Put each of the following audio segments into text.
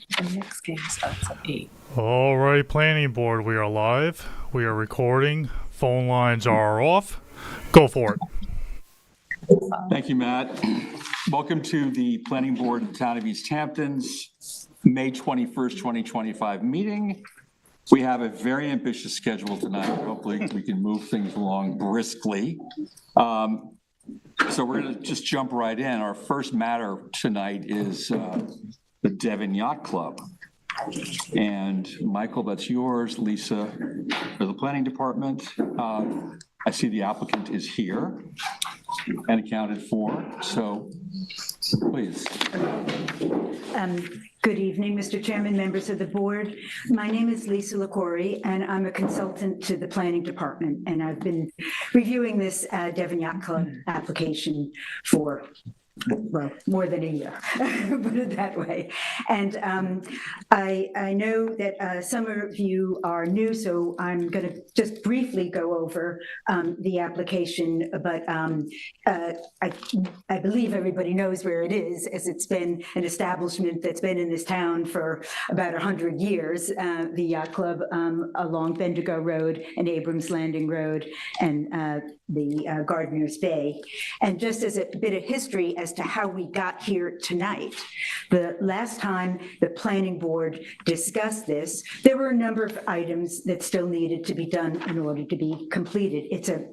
The next game starts at 8. All right, planning board, we are live. We are recording. Phone lines are off. Go for it. Thank you, Matt. Welcome to the Planning Board of the Town of East Hampton's May 21st, 2025 meeting. We have a very ambitious schedule tonight. Hopefully we can move things along briskly. So we're going to just jump right in. Our first matter tonight is the Devon Yacht Club. And Michael, that's yours. Lisa, for the planning department. I see the applicant is here and accounted for, so please. Good evening, Mr. Chairman, members of the board. My name is Lisa LaCorey, and I'm a consultant to the planning department, and I've been reviewing this Devon Yacht Club application for well, more than a year, put it that way. And I know that some of you are new, so I'm going to just briefly go over the application, but I believe everybody knows where it is, as it's been an establishment that's been in this town for about 100 years, the Yacht Club along Bendigo Road and Abrams Landing Road and the Gardeners Bay. And just as a bit of history as to how we got here tonight, the last time the planning board discussed this, there were a number of items that still needed to be done in order to be completed. It's a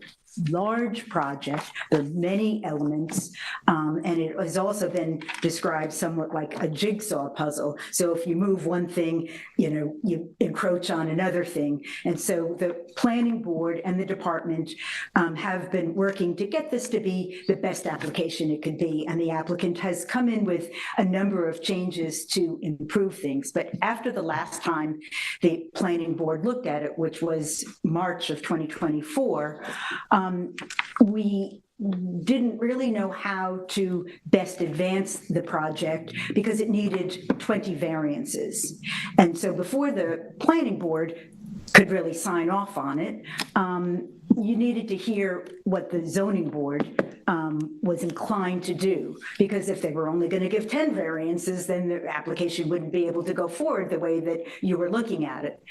large project. There are many elements, and it has also been described somewhat like a jigsaw puzzle. So if you move one thing, you encroach on another thing. And so the planning board and the department have been working to get this to be the best application it could be. And the applicant has come in with a number of changes to improve things. But after the last time the planning board looked at it, which was March of 2024, we didn't really know how to best advance the project because it needed 20 variances. And so before the planning board could really sign off on it, you needed to hear what the zoning board was inclined to do, because if they were only going to give 10 variances, then the application wouldn't be able to go forward the way that you were looking at it.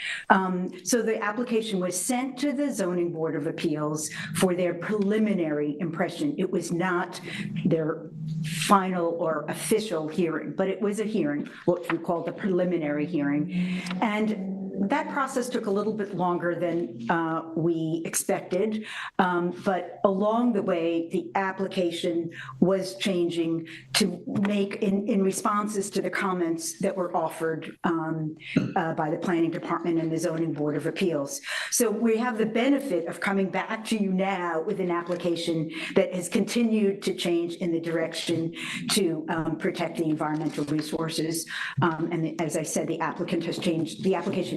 So the application was sent to the Zoning Board of Appeals for their preliminary impression. It was not their final or official hearing, but it was a hearing, what we call the preliminary hearing. And that process took a little bit longer than we expected, but along the way, the application was changing to make, in responses to the comments that were offered by the Planning Department and the Zoning Board of Appeals. So we have the benefit of coming back to you now with an application that has continued to change in the direction to protect the environmental resources. And as I said, the application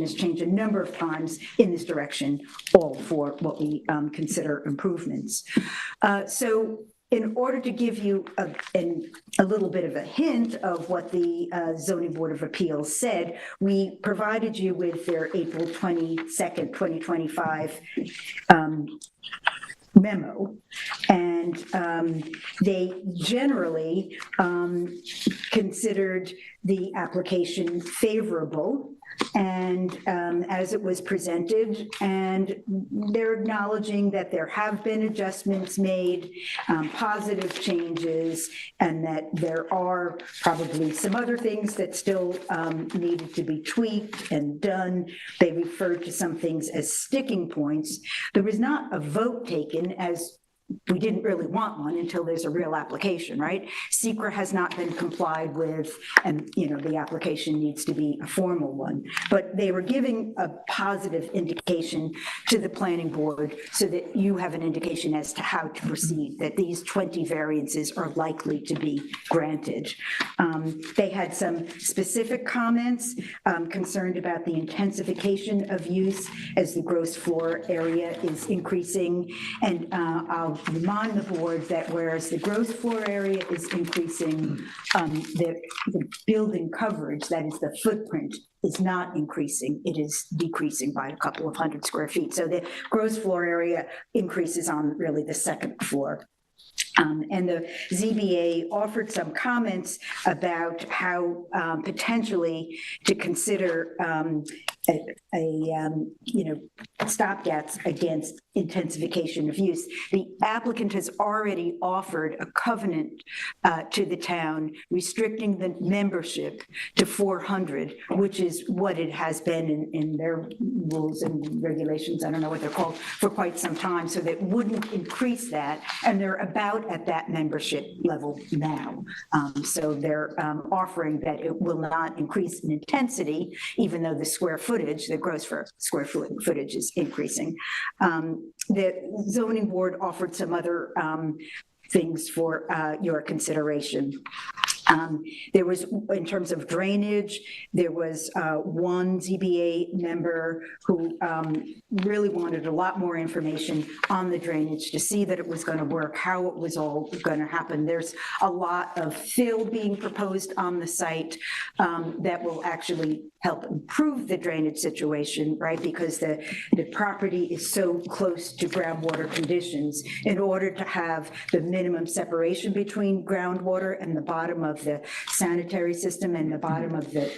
has changed a number of times in this direction, all for what we consider improvements. So in order to give you a little bit of a hint of what the Zoning Board of Appeals said, we provided you with their April 22nd, 2025 memo, and they generally considered the application favorable and as it was presented, and they're acknowledging that there have been adjustments made, positive changes, and that there are probably some other things that still needed to be tweaked and done. They referred to some things as sticking points. There was not a vote taken, as we didn't really want one until there's a real application, right? SECRA has not been complied with, and the application needs to be a formal one. But they were giving a positive indication to the planning board so that you have an indication as to how to proceed, that these 20 variances are likely to be granted. They had some specific comments concerned about the intensification of use as the gross floor area is increasing, and I'll remind the board that whereas the gross floor area is increasing, the building coverage, that is the footprint, is not increasing. It is decreasing by a couple of hundred square feet. So the gross floor area increases on really the second floor. And the ZBA offered some comments about how potentially to consider stopgaps against intensification of use. The applicant has already offered a covenant to the town restricting the membership to 400, which is what it has been in their rules and regulations, I don't know what they're called, for quite some time, so that wouldn't increase that, and they're about at that membership level now. So they're offering that it will not increase in intensity, even though the square footage, the gross for square footage is increasing. The zoning board offered some other things for your consideration. There was, in terms of drainage, there was one ZBA member who really wanted a lot more information on the drainage to see that it was going to work, how it was all going to happen. There's a lot of fill being proposed on the site that will actually help improve the drainage situation, right? Because the property is so close to groundwater conditions. In order to have the minimum separation between groundwater and the bottom of the sanitary system and the bottom of the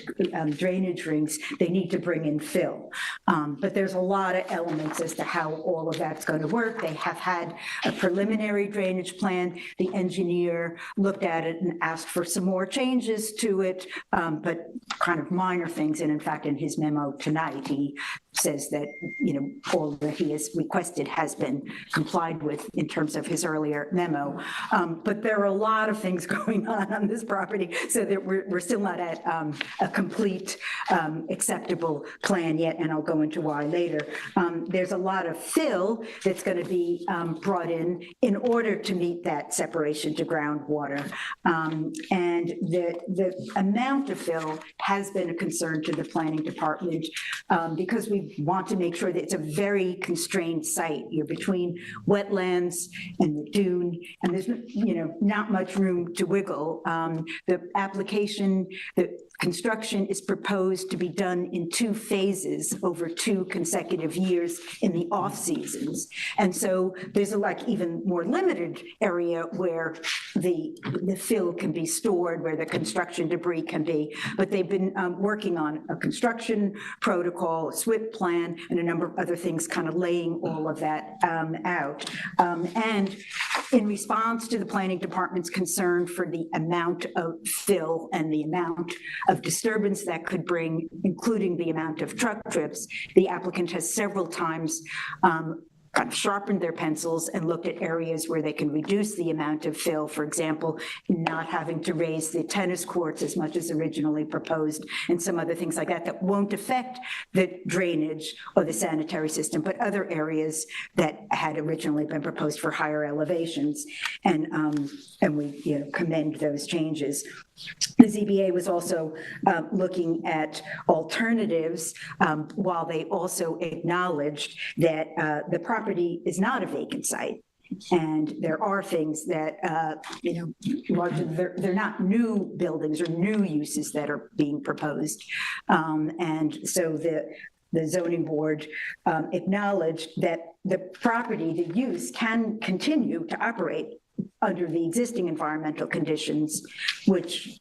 drainage rings, they need to bring in fill. But there's a lot of elements as to how all of that's going to work. They have had a preliminary drainage plan. The engineer looked at it and asked for some more changes to it, but kind of minor things. And in fact, in his memo tonight, he says that, all that he has requested has been complied with in terms of his earlier memo. But there are a lot of things going on this property, so that we're still not at a complete acceptable plan yet, and I'll go into why later. There's a lot of fill that's going to be brought in order to meet that separation to groundwater. And the amount of fill has been a concern to the planning department because we want to make sure that it's a very constrained site. You're between wetlands and the dune, and there's not much room to wiggle. The application, the construction is proposed to be done in 2 phases over 2 consecutive years in the off seasons. And so there's a even more limited area where the fill can be stored, where the construction debris can be. But they've been working on a construction protocol, a SWIP plan, and a number of other things, kind of laying all of that out. And in response to the planning department's concern for the amount of fill and the amount of disturbance that could bring, including the amount of truck trips, the applicant has several times kind of sharpened their pencils and looked at areas where they can reduce the amount of fill, for example, not having to raise the tennis courts as much as originally proposed, and some other things like that that won't affect the drainage or the sanitary system, but other areas that had originally been proposed for higher elevations. And we commend those changes. The ZBA was also looking at alternatives while they also acknowledged that the property is not a vacant site. And there are things that, largely they're not new buildings or new uses that are being proposed. And so the zoning board acknowledged that the property, the use, can continue to operate under the existing environmental conditions, which,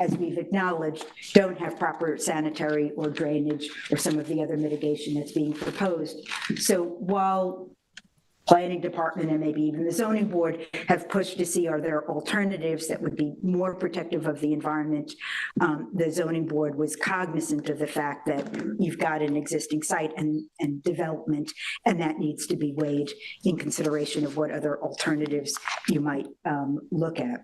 as we've acknowledged, don't have proper sanitary or drainage or some of the other mitigation that's being proposed. So while planning department and maybe even the zoning board have pushed to see are there alternatives that would be more protective of the environment, the zoning board was cognizant of the fact that you've got an existing site and development, and that needs to be weighed in consideration of what other alternatives you might look at.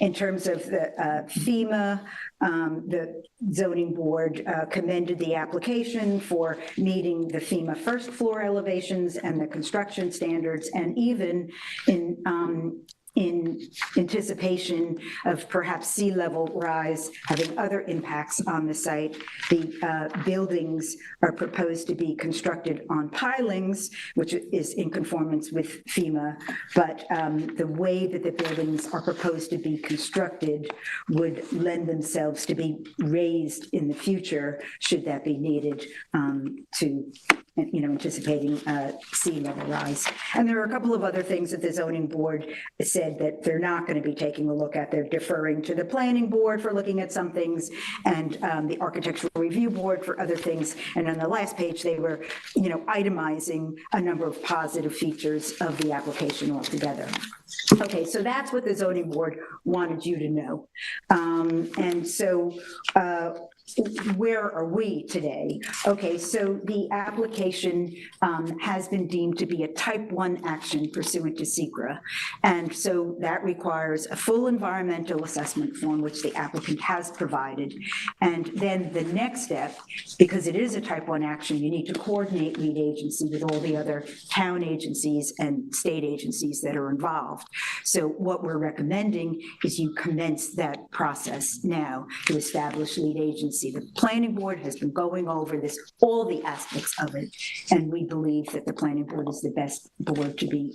In terms of the FEMA, the zoning board commended the application for meeting the FEMA first floor elevations and the construction standards, and even in in anticipation of perhaps sea level rise having other impacts on the site, the buildings are proposed to be constructed on pilings, which is in conformance with FEMA, but the way that the buildings are proposed to be constructed would lend themselves to be raised in the future, should that be needed, to, anticipating sea level rise. And there are a couple of other things that the zoning board said that they're not going to be taking a look at. They're deferring to the planning board for looking at some things, and the architectural review board for other things. And on the last page, they were, itemizing a number of positive features of the application altogether. Okay, so that's what the zoning board wanted you to know. And so where are we today? Okay, so the application has been deemed to be a type 1 action pursuant to SECRA. And so that requires a full environmental assessment form, which the applicant has provided. And then the next step, because it is a type 1 action, you need to coordinate lead agency with all the other town agencies and state agencies that are involved. So what we're recommending is you commence that process now to establish lead agency. The planning board has been going over this, all the aspects of it, and we believe that the planning board is the best board to be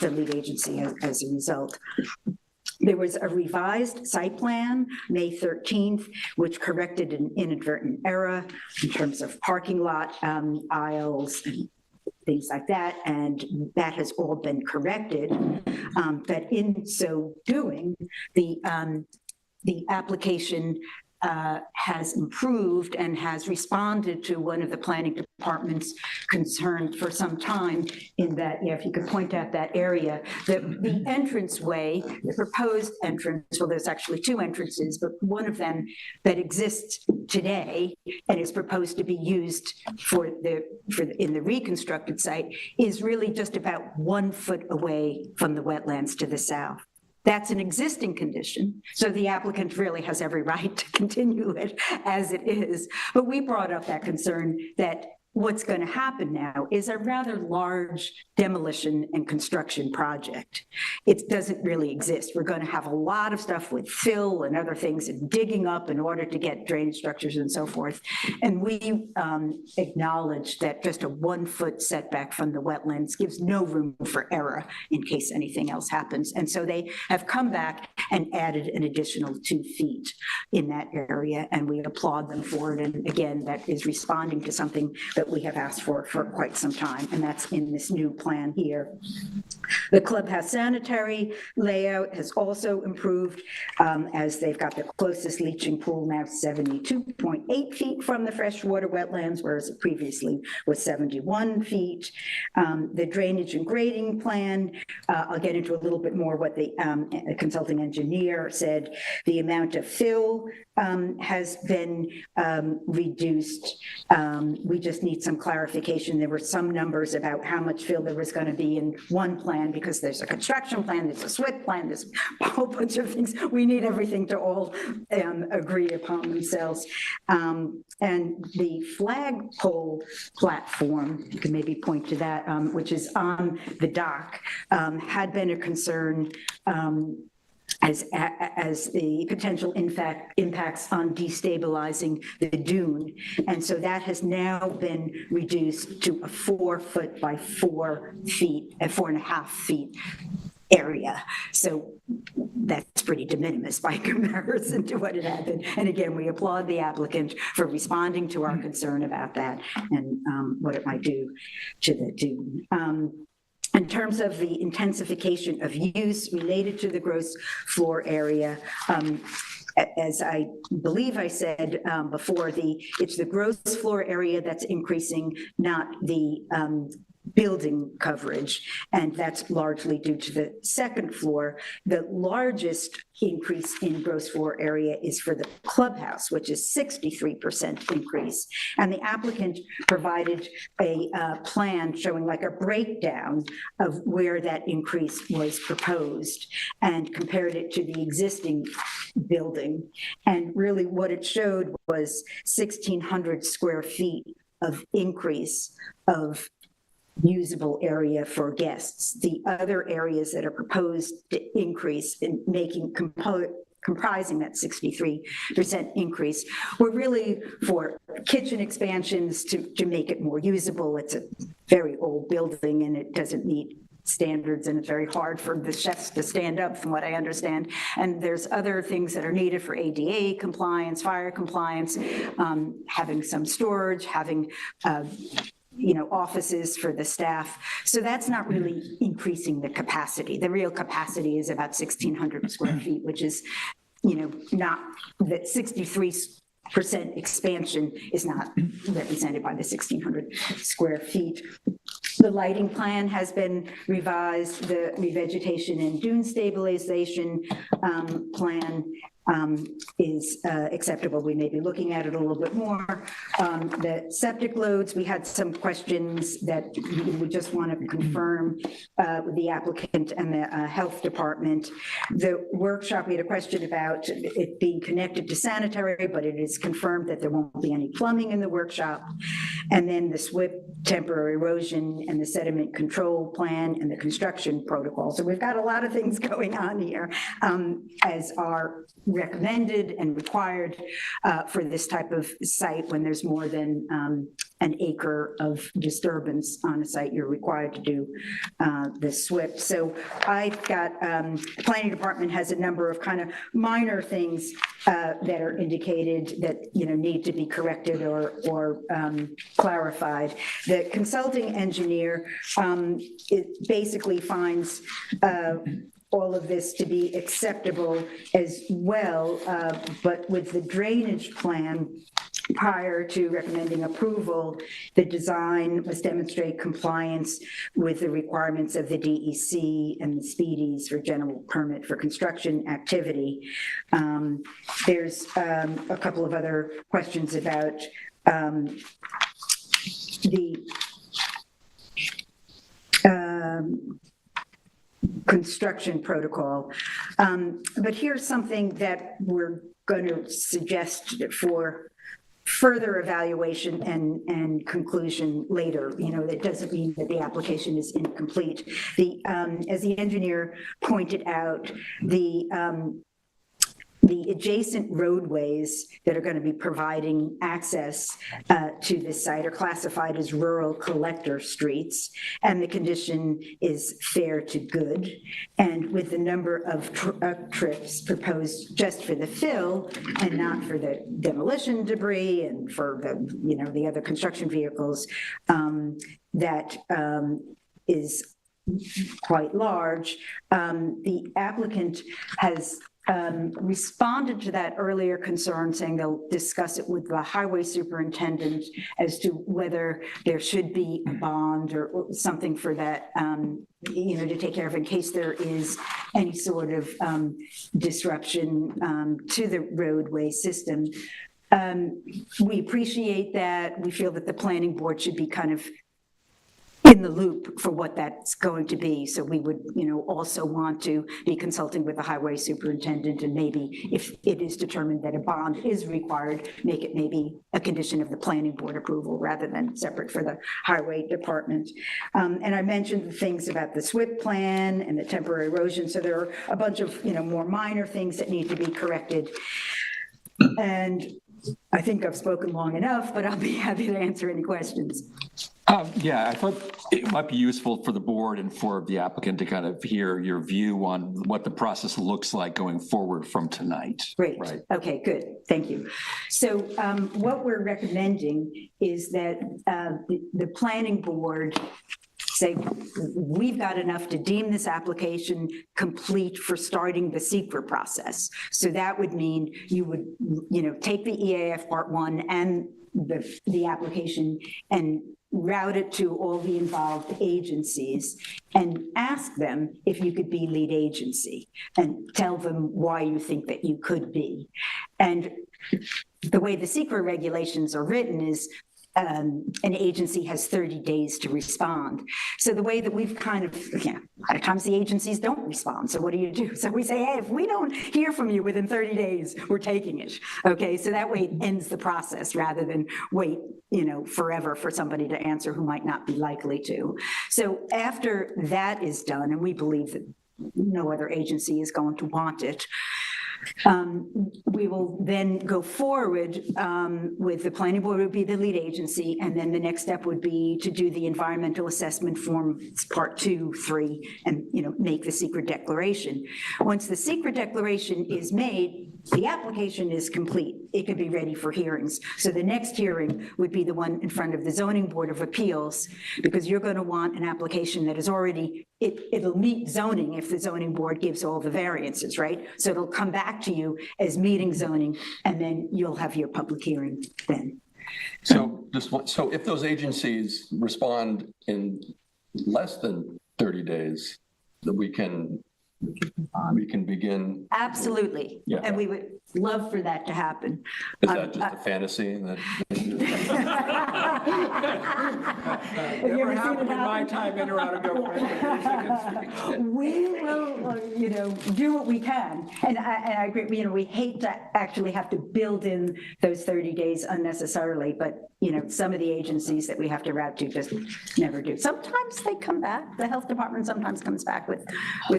the lead agency as a result. There was a revised site plan, May 13th, which corrected an inadvertent error in terms of parking lot aisles and things like that, and that has all been corrected. But in so doing, the application has improved and has responded to one of the planning department's concerns for some time, in that, if you could point out that area, the entranceway, the proposed entrance, well, there's actually two entrances, but one of them that exists today and is proposed to be used in the reconstructed site is really just about 1 foot away from the wetlands to the south. That's an existing condition, so the applicant really has every right to continue it as it is. But we brought up that concern that what's going to happen now is a rather large demolition and construction project. It doesn't really exist. We're going to have a lot of stuff with fill and other things and digging up in order to get drainage structures and so forth. And we acknowledge that just a 1 foot setback from the wetlands gives no room for error in case anything else happens. And so they have come back and added an additional 2 feet in that area, and we applaud them for it. And again, that is responding to something that we have asked for quite some time, and that's in this new plan here. The clubhouse sanitary layout has also improved, as they've got the closest leaching pool now 72.8 feet from the freshwater wetlands, whereas it previously was 71 feet. The drainage and grading plan, I'll get into a little bit more what the consulting engineer said. The amount of fill has been reduced. We just need some clarification. There were some numbers about how much fill there was going to be in one plan, because there's a construction plan, there's a SWIP plan, there's a whole bunch of things. We need everything to all agree upon themselves. And the flagpole platform, you can maybe point to that, which is on the dock, had been a concern as the potential impacts on destabilizing the dune. And so that has now been reduced to a 4 foot by 4 feet, 4.5 feet area. So that's pretty de minimis by comparison to what had happened. And again, we applaud the applicant for responding to our concern about that and what it might do to the dune. In terms of the intensification of use related to the gross floor area, as I believe I said before, it's the gross floor area that's increasing, not the building coverage, and that's largely due to the second floor. The largest increase in gross floor area is for the clubhouse, which is 63% increase. And the applicant provided a plan showing like a breakdown of where that increase was proposed and compared it to the existing building. And really what it showed was 1,600 square feet of increase of usable area for guests. The other areas that are proposed to increase in comprising that 63% increase were really for kitchen expansions to make it more usable. It's a very old building and it doesn't meet standards, and it's very hard for the chefs to stand up, from what I understand. And there's other things that are needed for ADA compliance, fire compliance, having some storage, having offices for the staff. So that's not really increasing the capacity. The real capacity is about 1,600 square feet, which is, not that 63% expansion is not represented by the 1,600 square feet. The lighting plan has been revised. The revegetation and dune stabilization plan is acceptable. We may be looking at it a little bit more. The septic loads, we had some questions that we just want to confirm with the applicant and the health department. The workshop, we had a question about it being connected to sanitary, but it is confirmed that there won't be any plumbing in the workshop. And then the SWIP temporary erosion and the sediment control plan and the construction protocol. So we've got a lot of things going on here as are recommended and required for this type of site. When there's more than an acre of disturbance on a site, you're required to do the SWIP. So I've got, the planning department has a number of kind of minor things that are indicated that, need to be corrected or clarified. The consulting engineer, it basically finds all of this to be acceptable as well, but with the drainage plan, prior to recommending approval, the design must demonstrate compliance with the requirements of the DEC and the speedies for general permit for construction activity. There's a couple of other questions about the construction protocol. But here's something that we're going to suggest for further evaluation and conclusion later. That doesn't mean that the application is incomplete. As the engineer pointed out, the adjacent roadways that are going to be providing access to this site are classified as rural collector streets, and the condition is fair to good. And with the number of trips proposed just for the fill and not for the demolition debris and for the other construction vehicles, that is quite large. The applicant has responded to that earlier concern, saying they'll discuss it with the highway superintendent as to whether there should be a bond or something for that, to take care of in case there is any sort of disruption to the roadway system. We appreciate that. We feel that the planning board should be kind of in the loop for what that's going to be. So we would, also want to be consulting with the highway superintendent, and maybe if it is determined that a bond is required, make it maybe a condition of the planning board approval rather than separate for the highway department. And I mentioned the things about the SWIP plan and the temporary erosion. So there are a bunch of, more minor things that need to be corrected. And I think I've spoken long enough, but I'll be happy to answer any questions. Yeah, I thought it might be useful for the board and for the applicant to kind of hear your view on what the process looks like going forward from tonight. Great. Right. Okay, good. Thank you. So what we're recommending is that the planning board say, we've got enough to deem this application complete for starting the SEQR process. So that would mean you would, take the EAF Part 1 and the application and route it to all the involved agencies and ask them if you could be lead agency and tell them why you think that you could be. And the way the SEQR regulations are written is an agency has 30 days to respond. So the way that we've kind of, a lot of times the agencies don't respond. So what do you do? So we say, hey, if we don't hear from you within 30 days, we're taking it. Okay, so that way it ends the process rather than wait, forever for somebody to answer who might not be likely to. So after that is done, and we believe that no other agency is going to want it, we will then go forward with the planning board would be the lead agency, and then the next step would be to do the environmental assessment form, part 2, 3, and make the secret declaration. Once the secret declaration is made, the application is complete. It could be ready for hearings. So the next hearing would be the one in front of the Zoning Board of Appeals, because you're going to want an application that is already, it'll meet zoning if the zoning board gives all the variances, right? So it'll come back to you as meeting zoning, and then you'll have your public hearing then. So if those agencies respond in less than 30 days, that we can begin. Absolutely. Yeah. And we would love for that to happen. Is that just a fantasy? Never happened in my time in or out of government. We will, do what we can. And I agree, we hate to actually have to build in those 30 days unnecessarily, but, some of the agencies that we have to route to just never do. Sometimes they come back. The health department sometimes comes back with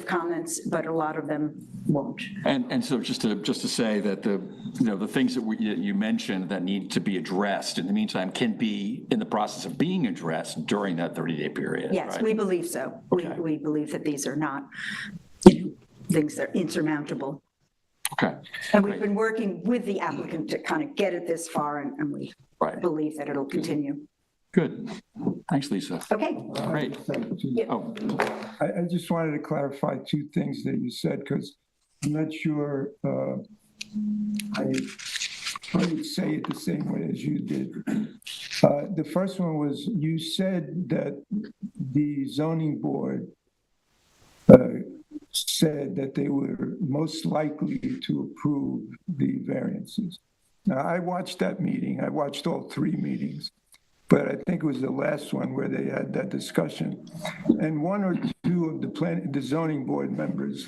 comments, but a lot of them won't. And so just to say that the things that you mentioned that need to be addressed in the meantime can be in the process of being addressed during that 30-day period. Yes, right? we believe so. Okay. We believe that these are not, things that are insurmountable. Okay. And we've been working with the applicant to kind of get it this far, and we Right. believe that it'll continue. Good. Thanks, Lisa. Okay. Great. Oh, I just wanted to clarify 2 things that you said, because I'm not sure I would say it the same way as you did. The first one was, you said that the zoning board said that they were most likely to approve the variances. Now, I watched that meeting. I watched all 3 meetings. But I think it was the last one where they had that discussion. And 1 or 2 of the zoning board members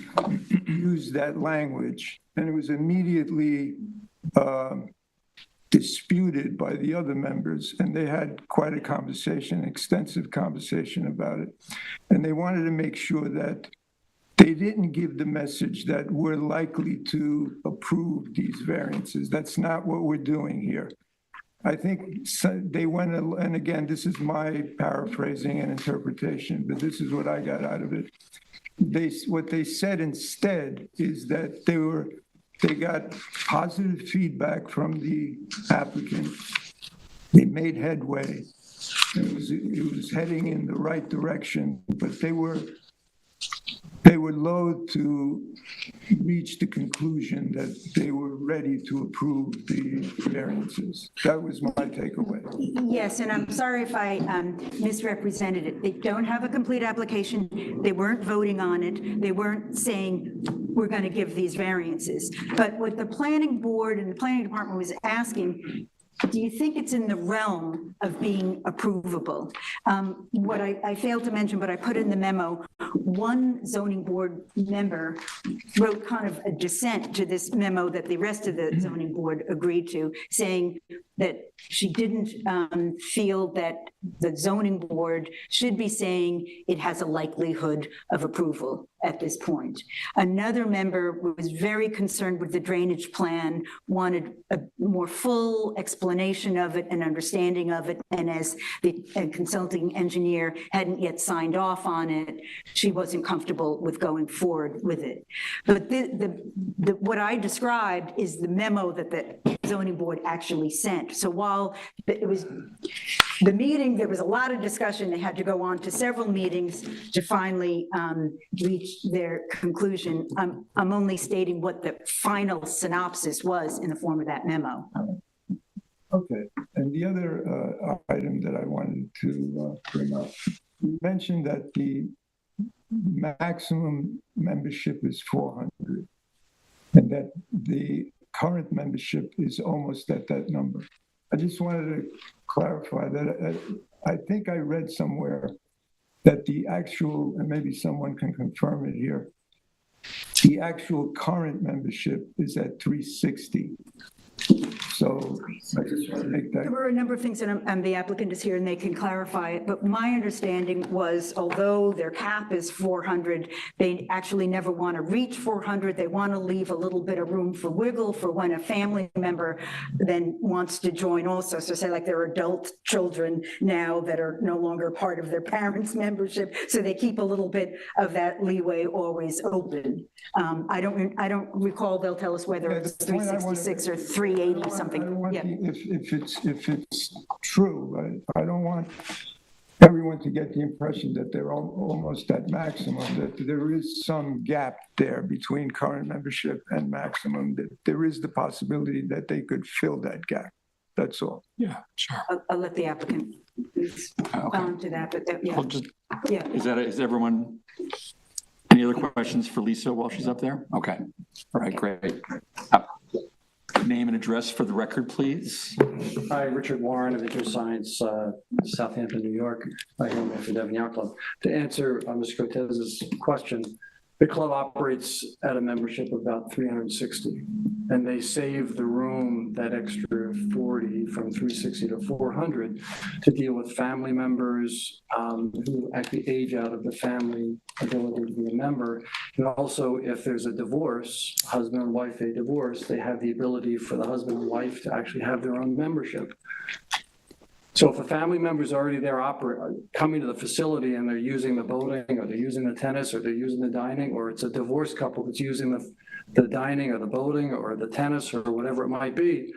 used that language, and it was immediately disputed by the other members. And they had quite a conversation, extensive conversation about it. And they wanted to make sure that they didn't give the message that we're likely to approve these variances. That's not what we're doing here. I think they went, and again, this is my paraphrasing and interpretation, but this is what I got out of it. What they said instead is that they got positive feedback from the applicant. They made headway. It was heading in the right direction, but they were loath to reach the conclusion that they were ready to approve the variances. That was my takeaway. Yes, and I'm sorry if I misrepresented it. They don't have a complete application. They weren't voting on it. They weren't saying, we're going to give these variances. But what the planning board and the planning department was asking, do you think it's in the realm of being approvable? What I failed to mention, but I put in the memo, one zoning board member wrote kind of a dissent to this memo that the rest of the zoning board agreed to, saying that she didn't feel that the zoning board should be saying it has a likelihood of approval at this point. Another member was very concerned with the drainage plan, wanted a more full explanation of it and understanding of it, and as the consulting engineer hadn't yet signed off on it, she wasn't comfortable with going forward with it. But what I described is the memo that the zoning board actually sent. So while it was the meeting, there was a lot of discussion, they had to go on to several meetings to finally reach their conclusion. I'm only stating what the final synopsis was in the form of that memo. Okay, and the other item that I wanted to bring up, you mentioned that the maximum membership is 400, and that the current membership is almost at that number. I just wanted to clarify that I think I read somewhere that the actual, and maybe someone can confirm it here, the actual current membership is at 360. So I just want to make that. There were a number of things, and the applicant is here and they can clarify it, but my understanding was, although their cap is 400, they actually never want to reach 400. They want to leave a little bit of room for wiggle for when a family member then wants to join also. So say like there are adult children now that are no longer part of their parents' membership, so they keep a little bit of that leeway always open. I don't recall, they'll tell us whether it's 366 or 380 something. Yeah. If it's true, I don't want everyone to get the impression that they're almost at maximum, that there is some gap there between current membership and maximum, that there is the possibility that they could fill that gap. That's all. Yeah, sure. I'll let the applicant respond to that, but yeah. Well, just, Yeah. is everyone, any other questions for Lisa while she's up there? Okay. All right, great. Name and address for the record, please. Hi, Richard Warren of InterScience, Southampton, New York. I am with the Devon Yacht Club. To answer Mr. Cortez's question, the club operates at a membership of about 360, and they save the room, that extra 40 from 360 to 400, to deal with family members who actually age out of the family ability to be a member. And also, if there's a divorce, husband and wife, they divorce, they have the ability for the husband and wife to actually have their own membership. So if a family member is already there coming to the facility and they're using the boating, or they're using the tennis, or they're using the dining, or it's a divorced couple that's using the dining or the boating or the tennis or whatever it might be,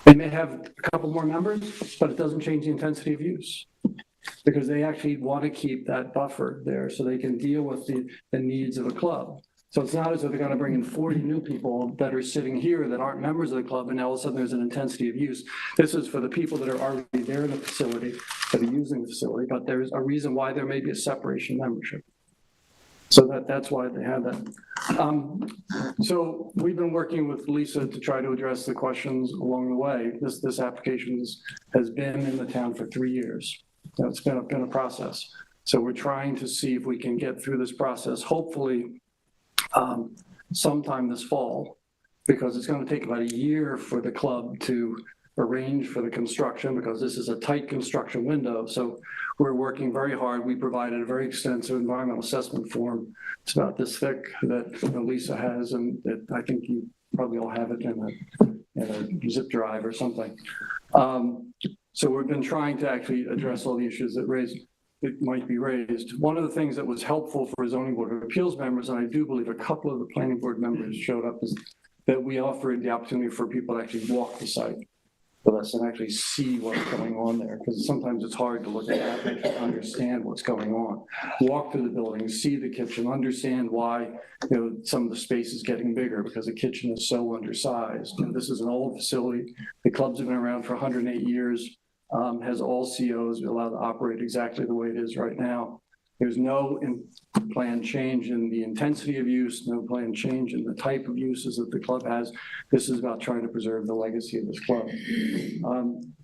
they may have a couple more members, but it doesn't change the intensity of use, because they actually want to keep that buffer there so they can deal with the needs of a club. So it's not as though they're going to bring in 40 new people that are sitting here that aren't members of the club, and now all of a sudden there's an intensity of use. This is for the people that are already there in the facility, that are using the facility, but there's a reason why there may be a separation membership. So that's why they have that. So we've been working with Lisa to try to address the questions along the way. This application has been in the town for 3 years. It's been a process. So we're trying to see if we can get through this process, hopefully sometime this fall, because it's going to take about a year for the club to arrange for the construction, because this is a tight construction window. So we're working very hard. We provided a very extensive environmental assessment form. It's about this thick that Lisa has, and that I think you probably all have it in a zip drive or something. So we've been trying to actually address all the issues that might be raised. One of the things that was helpful for zoning board of appeals members, and I do believe a couple of the planning board members showed up, is that we offered the opportunity for people to actually walk the site with us and actually see what's going on there, because sometimes it's hard to look at that and actually understand what's going on. Walk through the building, see the kitchen, understand why some of the space is getting bigger, because the kitchen is so undersized. This is an old facility. The clubs have been around for 108 years. Has all COs allowed to operate exactly the way it is right now. There's no planned change in the intensity of use, no planned change in the type of uses that the club has. This is about trying to preserve the legacy of this club.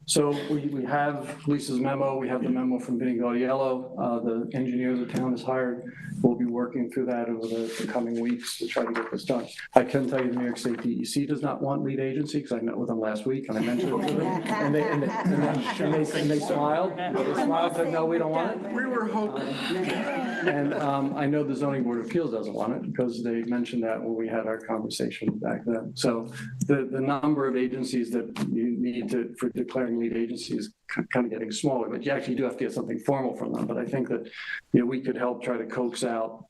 So we have Lisa's memo. We have the memo from Vinnie Gaudiello. The engineer the town has hired. We'll be working through that over the coming weeks to try to get this done. I can tell you the New York State DEC does not want lead agency, because I met with them last week and I mentioned it to them. And they smiled. They smiled and said, no, we don't want it. We were hoping. And I know the zoning board of appeals doesn't want it, because they mentioned that when we had our conversation back then. So the number of agencies that you need for declaring lead agency is kind of getting smaller, but you actually do have to get something formal from them. But I think that we could help try to coax out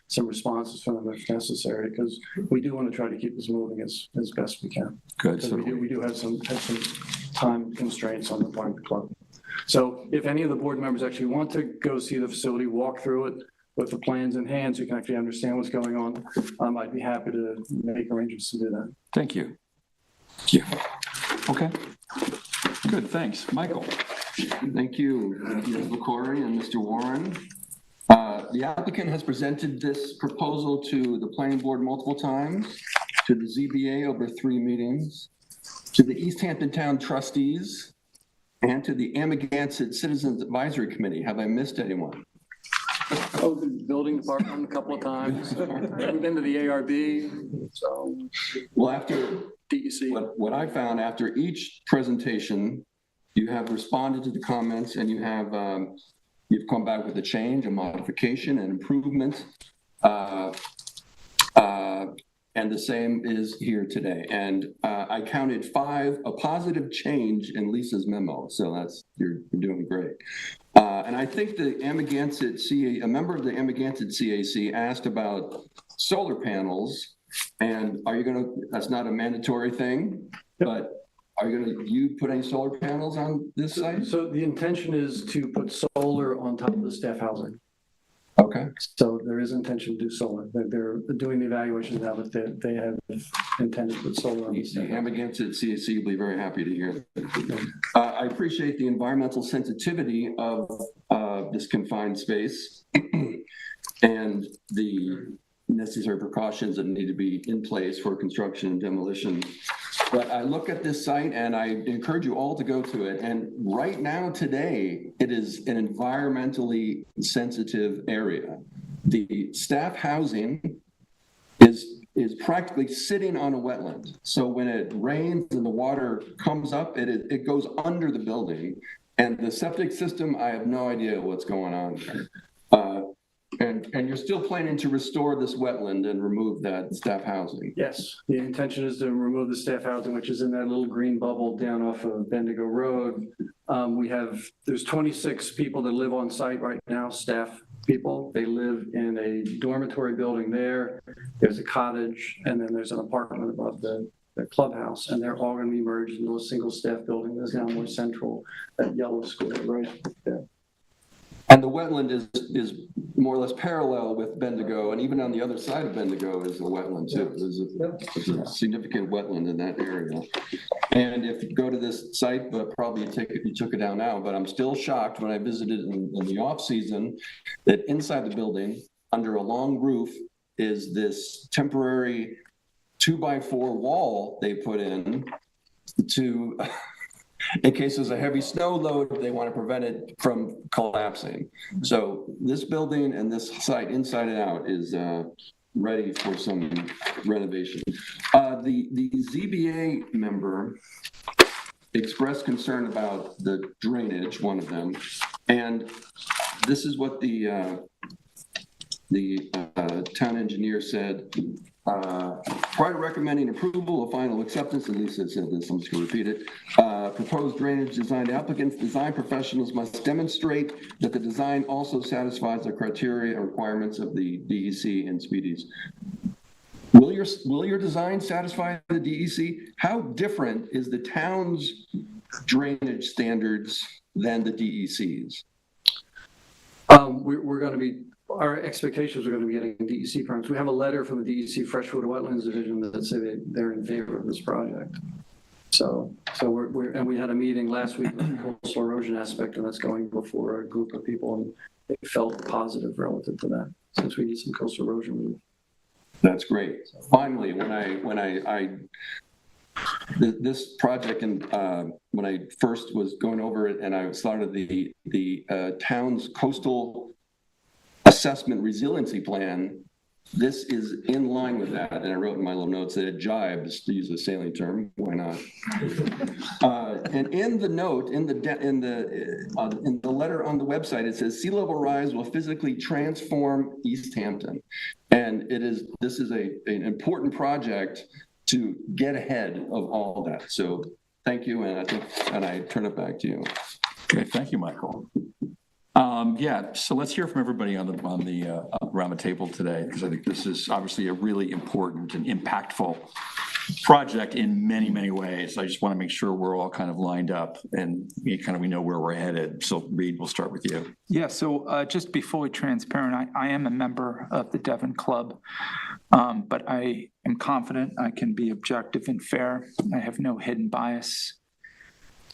some responses from them if necessary, because we do want to try to keep this moving as best we can. Good. So we do have some time constraints on the part of the club. So if any of the board members actually want to go see the facility, walk through it with the plans in hand, so you can actually understand what's going on, I'd be happy to make arrangements to do that. Thank you. Thank you. Okay. Good, thanks. Michael. Thank you, Ms. LaCory and Mr. Warren. The applicant has presented this proposal to the planning board multiple times, to the ZBA over 3 meetings, to the East Hampton Town trustees, and to the Amagansett Citizens Advisory Committee. Have I missed anyone? Oh, the building department a couple of times. We've been to the ARB, so Well, after DEC. what I found after each presentation, you have responded to the comments and you've come back with a change, a modification, an improvement. And the same is here today. And I counted 5, a positive change in Lisa's memo. So you're doing great. And I think the a member of the Amagansett CAC asked about solar panels. And that's not a mandatory thing, but are you put any solar panels on this site? So the intention is to put solar on top of the staff housing. Okay. So there is intention to do solar. They're doing the evaluations now, but they have intended to put solar on the The staff. Amagansett CAC will be very happy to hear that. I appreciate the environmental sensitivity of this confined space and the necessary precautions that need to be in place for construction and demolition. But I look at this site and I encourage you all to go to it. And right now, today, it is an environmentally sensitive area. The staff housing is practically sitting on a wetland. So when it rains and the water comes up, it goes under the building. And the septic system, I have no idea what's going on there. And you're still planning to restore this wetland and remove that staff housing? Yes, the intention is to remove the staff housing, which is in that little green bubble down off of Bendigo Road. There's 26 people that live on site right now, staff people. They live in a dormitory building there. There's a cottage, and then there's an apartment above the clubhouse, and they're all going to be merged into a single staff building that's now more central, that yellow square right there. And the wetland is more or less parallel with Bendigo, and even on the other side of Bendigo is a wetland too. There's a significant wetland in that area. And if you go to this site, but probably you took it down now, but I'm still shocked when I visited in the off season that inside the building, under a long roof, is this temporary 2x4 wall they put in to in case there's a heavy snow load, they want to prevent it from collapsing. So this building and this site inside and out is ready for some renovation. The ZBA member expressed concern about the drainage, one of them, and this is what the town engineer said. Prior to recommending approval of final acceptance, and Lisa said this, I'm just going to repeat it. Proposed drainage design applicants, design professionals must demonstrate that the design also satisfies the criteria and requirements of the DEC and SPDs. Will your design satisfy the DEC? How different is the town's drainage standards than the DEC's? We're going to be, our expectations are going to be getting DEC permits. We have a letter from the DEC Freshwater Wetlands Division that say they're in favor of this project. So we had a meeting last week with the coastal erosion aspect, and that's going before a group of people, and they felt positive relative to that, since we need some coastal erosion relief. That's great. Finally, this project, and when I first was going over it, and I started the town's coastal assessment resiliency plan, this is in line with that. And I wrote in my little notes that it jibes, to use a sailing term. Why not? And in the note, in the letter on the website, it says sea level rise will physically transform East Hampton, and this is an important project to get ahead of all that. So thank you, and I turn it back to you. Okay, thank you, Michael. Yeah, so let's hear from everybody on the around the table today, because I think this is obviously a really important and impactful project in many, many ways. I just want to make sure we're all kind of lined up and we know where we're headed. So Reed, we'll start with you. Yeah, so just to be fully transparent, I am a member of the Devon Club, but I am confident I can be objective and fair. I have no hidden bias,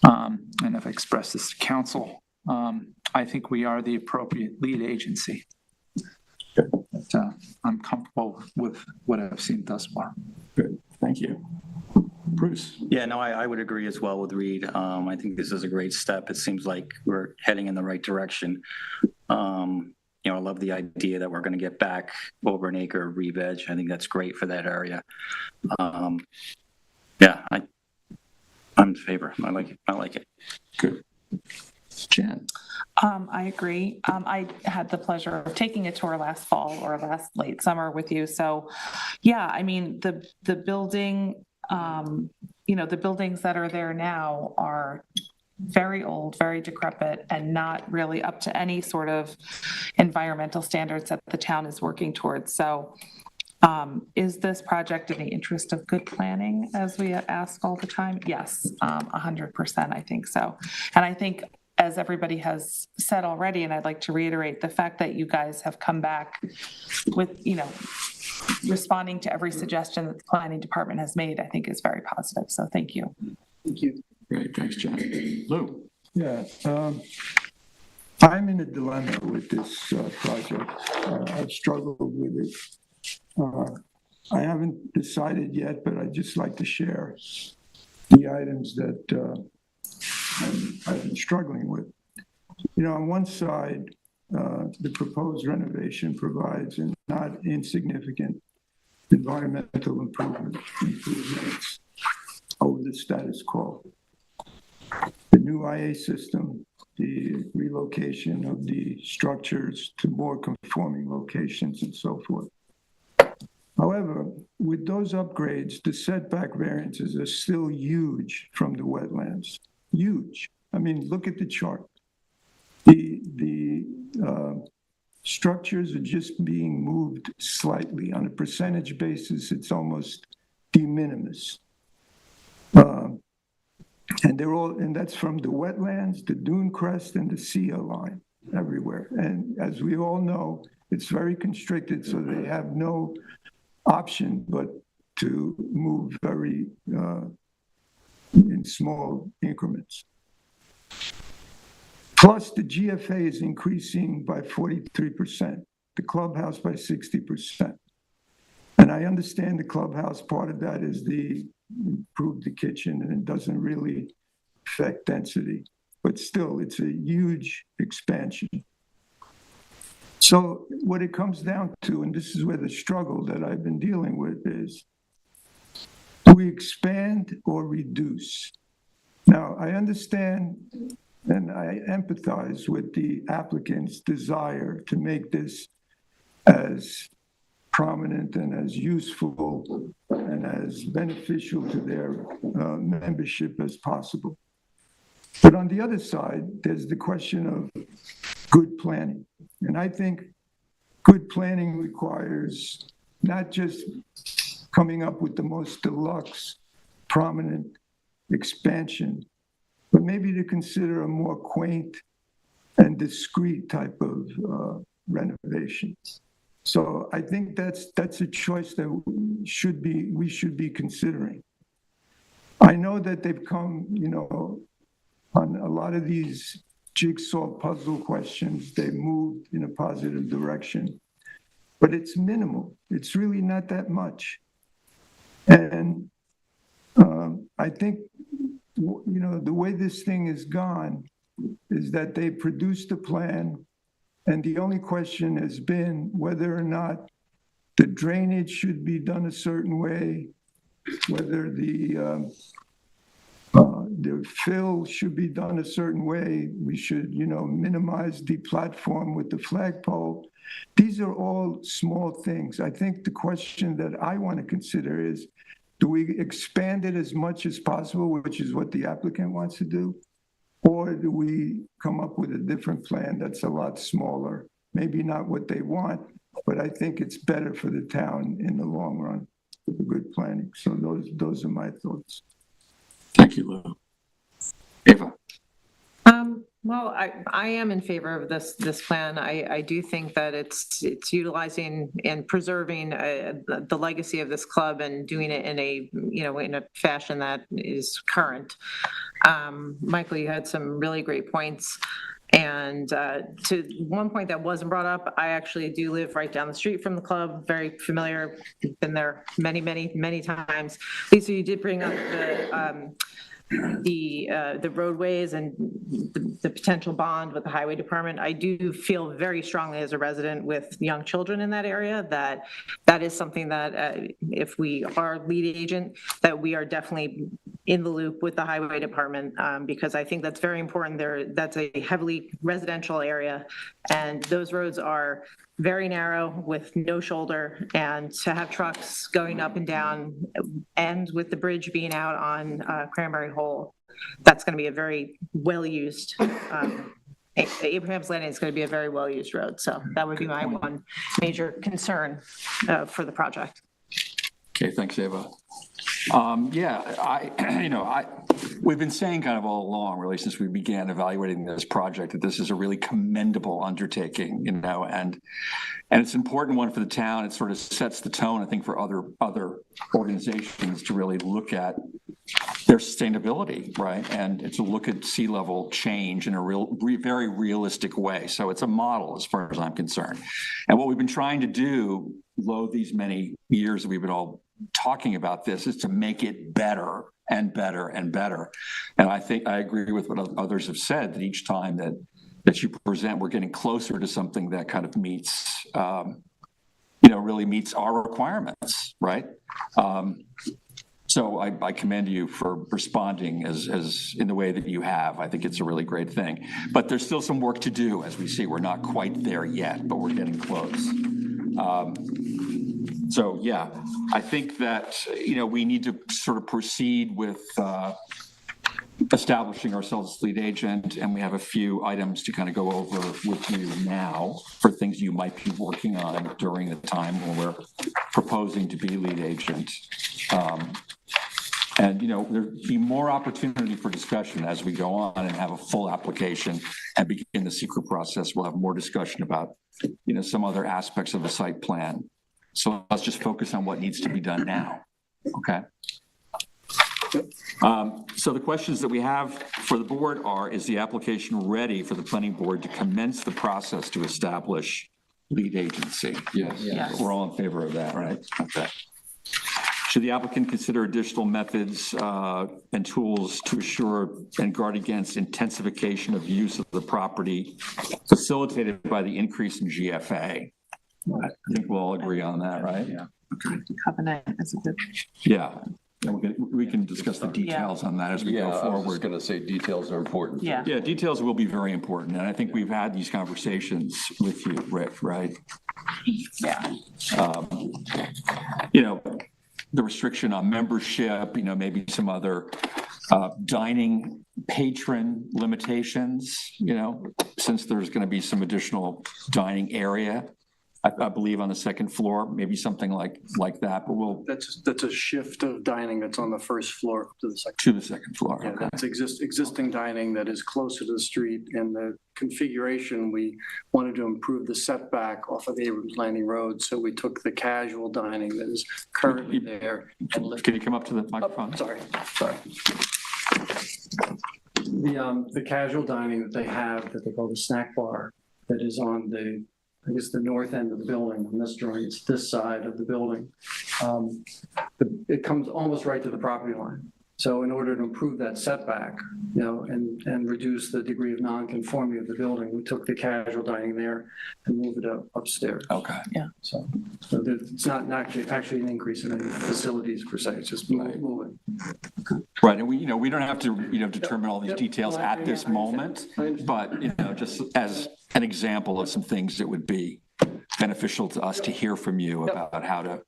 and I've expressed this to council. I think we are the appropriate lead agency. But, I'm comfortable with what I've seen thus far. Good, thank you. Bruce? Yeah, no, I would agree as well with Reed. I think this is a great step. It seems like we're heading in the right direction. You know, I love the idea that we're going to get back over an acre of re-veg. I think that's great for that area. Yeah, I'm in favor. I like it. I like it. Good. Jen? I agree. I had the pleasure of taking a tour last fall or last late summer with you. So, yeah, I mean, the building, the buildings that are there now are very old, very decrepit, and not really up to any sort of environmental standards that the town is working towards. So, is this project in the interest of good planning, as we ask all the time? Yes, 100%, I think so. And I think, as everybody has said already, and I'd like to reiterate, the fact that you guys have come back with, responding to every suggestion that the planning department has made, I think is very positive. So thank you. Thank you. Great, thanks, Jen. Lou? Yeah, I'm in a dilemma with this project. I've struggled with it. I haven't decided yet, but I'd just like to share the items that I've been struggling with. On one side, the proposed renovation provides a not insignificant environmental improvements over the status quo. The new IA system, the relocation of the structures to more conforming locations and so forth. However, with those upgrades, the setback variances are still huge from the wetlands. Huge. I mean, look at the chart. The structures are just being moved slightly. On a percentage basis, it's almost de minimis. And that's from the wetlands, the dune crest, and the sea line everywhere. And as we all know, it's very constricted, so they have no option but to move very in small increments. Plus, the GFA is increasing by 43%, the clubhouse by 60%. And I understand the clubhouse part of that is improve the kitchen, and it doesn't really affect density. But still, it's a huge expansion. So what it comes down to, and this is where the struggle that I've been dealing with is, do we expand or reduce? Now, I understand and I empathize with the applicant's desire to make this as prominent and as useful and as beneficial to their membership as possible. But on the other side, there's the question of good planning. And I think good planning requires not just coming up with the most deluxe, prominent expansion, but maybe to consider a more quaint and discreet type of renovation. So I think that's a choice that we should be considering. I know that they've come, on a lot of these jigsaw puzzle questions, they moved in a positive direction, but it's minimal. It's really not that much. And I think, the way this thing is gone is that they produced a plan, and the only question has been whether or not the drainage should be done a certain way, whether the fill should be done a certain way. We should, minimize the platform with the flagpole. These are all small things. I think the question that I want to consider is, do we expand it as much as possible, which is what the applicant wants to do? Or do we come up with a different plan that's a lot smaller? Maybe not what they want, but I think it's better for the town in the long run with the good planning. So those are my thoughts. Thank you, Lou. Eva? Well, I am in favor of this plan. I do think that it's utilizing and preserving the legacy of this club and doing it in a fashion that is current. Michael, you had some really great points. And to one point that wasn't brought up, I actually do live right down the street from the club, very familiar, been there many, many, many times. Lisa, you did bring up the roadways and the potential bond with the highway department. I do feel very strongly as a resident with young children in that area that that is something that if we are lead agent, that we are definitely in the loop with the highway department, because I think that's very important there. That's a heavily residential area, and those roads are very narrow with no shoulder, and to have trucks going up and down, and with the bridge being out on Cranberry Hole, that's going to be a very well-used, Abraham's Landing is going to be a very well-used road. So that would be my one major concern for the project. Okay, thanks, Ava. Yeah, we've been saying kind of all along, really, since we began evaluating this project, that this is a really commendable undertaking, and it's an important one for the town. It sort of sets the tone, I think, for other organizations to really look at their sustainability, right? And to look at sea level change in a very realistic way. So it's a model as far as I'm concerned. And what we've been trying to do, these many years that we've been all talking about this, is to make it better and better and better. And I think I agree with what others have said, that each time that you present, we're getting closer to something that kind of meets, really meets our requirements, right? So I commend you for responding as in the way that you have. I think it's a really great thing. But there's still some work to do, as we see. We're not quite there yet, but we're getting close. So yeah, I think that, we need to sort of proceed with establishing ourselves as lead agent, and we have a few items to kind of go over with you now for things you might be working on during the time when we're proposing to be lead agent. And, there'll be more opportunity for discussion as we go on and have a full application and begin the secret process. We'll have more discussion about, some other aspects of the site plan. So let's just focus on what needs to be done now, okay? So the questions that we have for the board are, is the application ready for the planning board to commence the process to establish lead agency? Yes. We're all in favor of that, right? Okay. Should the applicant consider additional methods and tools to assure and guard against intensification of use of the property facilitated by the increase in GFA? I think we'll all agree on that, right? Yeah. Okay. Covenant is a good. Yeah. And we can discuss the details on that as we go I was forward. just going to say details are important. Yeah. Yeah, details will be very important. And I think we've had these conversations with you, Rick, right? Yeah. The restriction on membership, maybe some other dining patron limitations, since there's going to be some additional dining area, I believe on the second floor, maybe something like that, but That's a shift of dining that's on the first floor to the second. to the second floor. Yeah, Okay. that's existing dining that is closer to the street, and the configuration, we wanted to improve the setback off of Abrams Landing Road, so we took the casual dining that is currently there and lifted. Can you come up to the microphone? Sorry. The casual dining that they have, that they call the snack bar, that is on the north end of the building. On this drawing, it's this side of the building. It comes almost right to the property line. So in order to improve that setback, and reduce the degree of nonconformity of the building, we took the casual dining there and moved it upstairs. Okay. So it's not actually an increase in any facilities per se. It's just moving. Right, and we don't have to, determine all these details at this moment, but, just as an example of some things that would be beneficial to us to hear from you about how to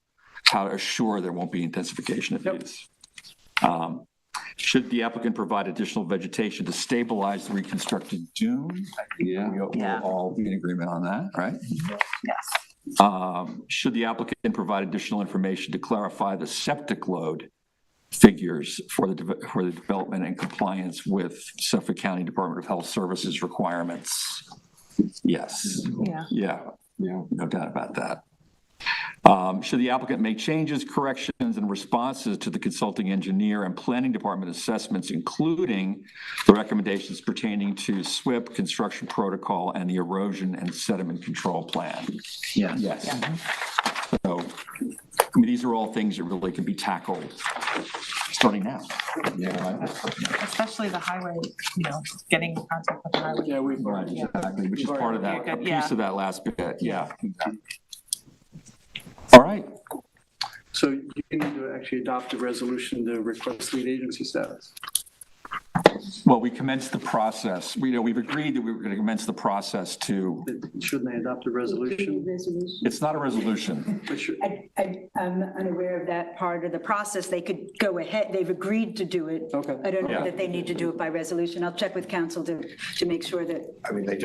assure there won't be intensification of use. Should the applicant provide additional vegetation to stabilize the reconstructed dune? We'll all be in agreement on that, right? Yes. Should the applicant provide additional information to clarify the septic load figures for the development and compliance with Suffolk County Department of Health Services requirements? Yes. Yeah. No doubt about that. Should the applicant make changes, corrections, and responses to the consulting engineer and planning department assessments, including the recommendations pertaining to SWIP, construction protocol, and the erosion and sediment control plan? Yes. Yes. So, I mean, these are all things that really can be tackled starting now. Especially the highway, getting in contact with the highway. Yeah, we've. Right, exactly, which is part of that, a piece of that last bit, yeah. All right, So you need to actually adopt a resolution to request lead agency status. well, we commenced the process. We've agreed that we were going to commence the process to, Shouldn't they adopt a resolution? it's not a resolution. But should- I'm unaware of that part of the process. They could go ahead, they've agreed to do it. Okay. I don't know Yeah. that they need to do it by resolution. I'll check with council to make sure that, I mean, you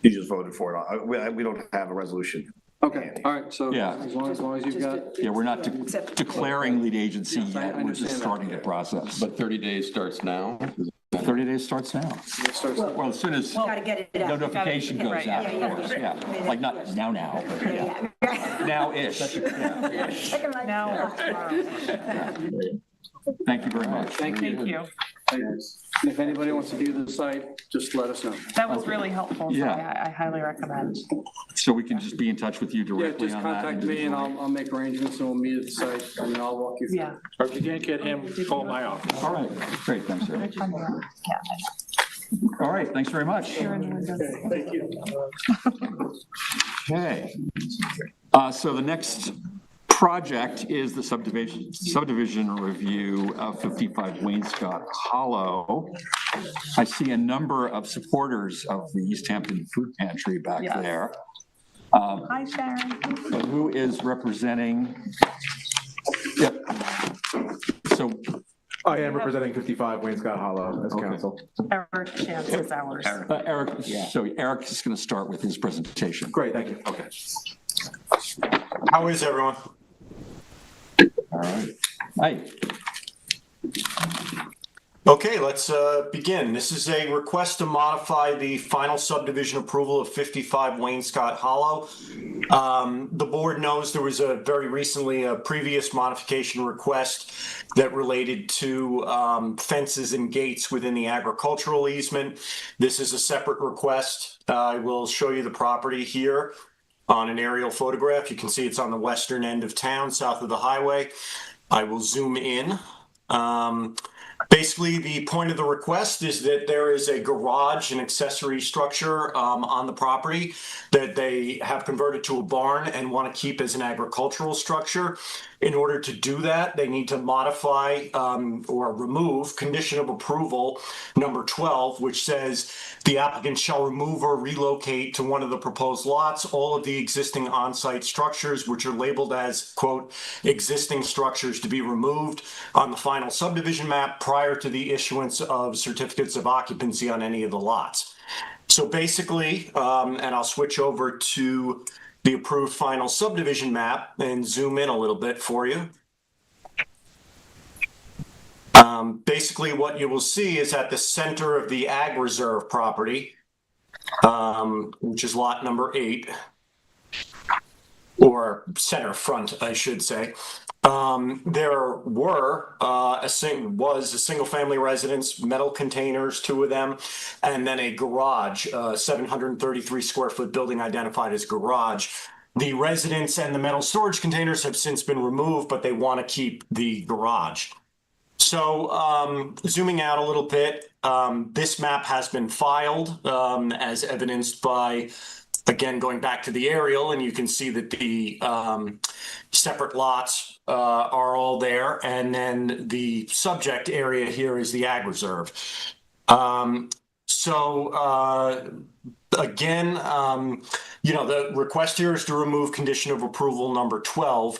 just voted for it. We don't have a resolution. Okay, all right, so Yeah. as long as you've got, Yeah, we're not declaring lead agency Yes, I yet, we're just understand that. starting the process. But 30 days starts now? 30 days starts now. it starts, Well, as soon as got to get it out. notification goes right, out, yeah, of yeah. course, yeah. Like not now, but yeah. Now-ish. Yeah. Now or tomorrow. Thank you very much. thank you. Thank you. If anybody wants to view the site, just let us know. That was really helpful. So Yeah. I highly recommend. So we can just be in touch with you Yeah, directly just on that? contact me and individually? I'll make arrangements and we'll meet at the site and I'll walk you through. Yeah. Or if you can't get him, call my office. All right, great, thanks, sir. All right, thanks very much. Thank you. Okay. So the next project is the subdivision review of 55 Wainscott Hollow. I see a number of supporters of the East Hampton Food Pantry back Yes. there. Hi, Sharon. Who is representing? Yep. So, I am representing 55 Wainscott Hollow as counsel. Eric Chance is ours. Eric, so Eric is going to start with his presentation. Great, thank you. Okay. How is everyone? All right. Hi. Okay, let's begin. This is a request to modify the final subdivision approval of 55 Wainscott Hollow. The board knows there was very recently a previous modification request that related to fences and gates within the agricultural easement. This is a separate request. I will show you the property here on an aerial photograph. You can see it's on the western end of town, south of the highway. I will zoom in. Basically, the point of the request is that there is a garage and accessory structure on the property that they have converted to a barn and want to keep as an agricultural structure. In order to do that, they need to modify or remove condition of approval number 12, which says the applicant shall remove or relocate to one of the proposed lots all of the existing on-site structures, which are labeled as, quote, existing structures to be removed on the final subdivision map prior to the issuance of certificates of occupancy on any of the lots. So basically, and I'll switch over to the approved final subdivision map and zoom in a little bit for you. Basically, what you will see is at the center of the ag reserve property, which is lot number 8, or center front, I should say. There was a single family residence, metal containers, 2 of them, and then a garage, 733 square foot building identified as garage. The residence and the metal storage containers have since been removed, but they want to keep the garage. So zooming out a little bit, this map has been filed as evidenced by, again, going back to the aerial, and you can see that the separate lots are all there. And then the subject area here is the ag reserve. Again, the request here is to remove condition of approval number 12.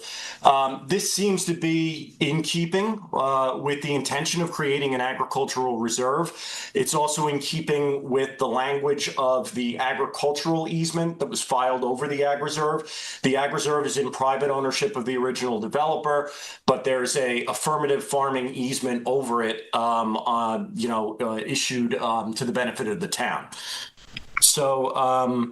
This seems to be in keeping with the intention of creating an agricultural reserve. It's also in keeping with the language of the agricultural easement that was filed over the ag reserve. The ag reserve is in private ownership of the original developer, but there's a affirmative farming easement over it, issued to the benefit of the town. So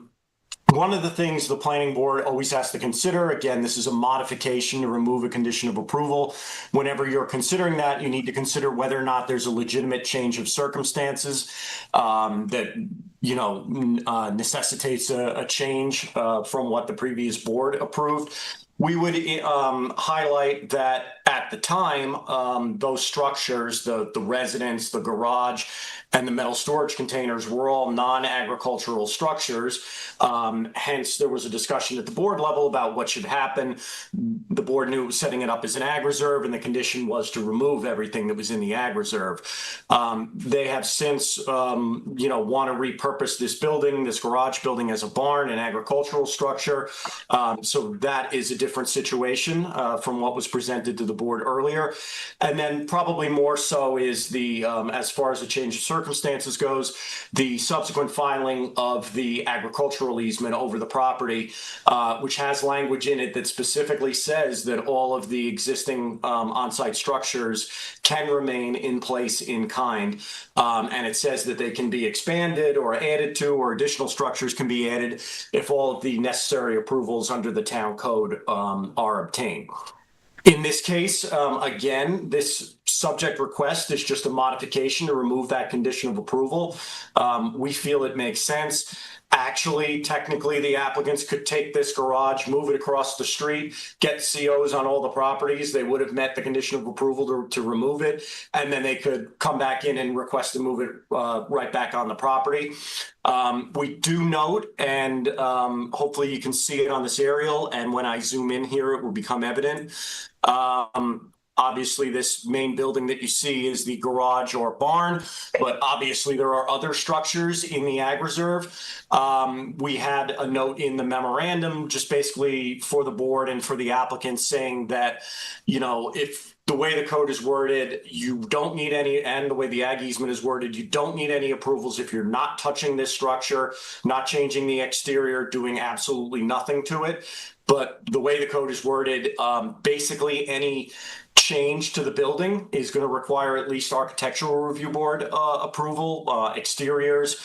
One of the things the planning board always has to consider, again, this is a modification to remove a condition of approval. Whenever you're considering that, you need to consider whether or not there's a legitimate change of circumstances that necessitates a change from what the previous board approved. We would highlight that at the time, those structures, the residence, the garage, and the metal storage containers were all non-agricultural structures. Hence, there was a discussion at the board level about what should happen. The board knew it was setting it up as an ag reserve, and the condition was to remove everything that was in the ag reserve. They have since, want to repurpose this building, this garage building, as a barn, an agricultural structure. So that is a different situation from what was presented to the board earlier. And then probably more so is the, as far as the change of circumstances goes, the subsequent filing of the agricultural easement over the property, which has language in it that specifically says that all of the existing on-site structures can remain in place in kind. And it says that they can be expanded or added to, or additional structures can be added if all of the necessary approvals under the town code are obtained. In this case, again, this subject request is just a modification to remove that condition of approval. We feel it makes sense. Actually, technically, the applicants could take this garage, move it across the street, get COs on all the properties. They would have met the condition of approval to remove it, and then they could come back in and request to move it right back on the property. We do note, and hopefully you can see it on this aerial, and when I zoom in here, it will become evident. Obviously, this main building that you see is the garage or barn, but obviously there are other structures in the ag reserve. We had a note in the memorandum just basically for the board and for the applicants saying that, if the way the code is worded, you don't need any, and the way the ag easement is worded, you don't need any approvals if you're not touching this structure, not changing the exterior, doing absolutely nothing to it. But the way the code is worded, basically any change to the building is going to require at least architectural review board approval, exteriors,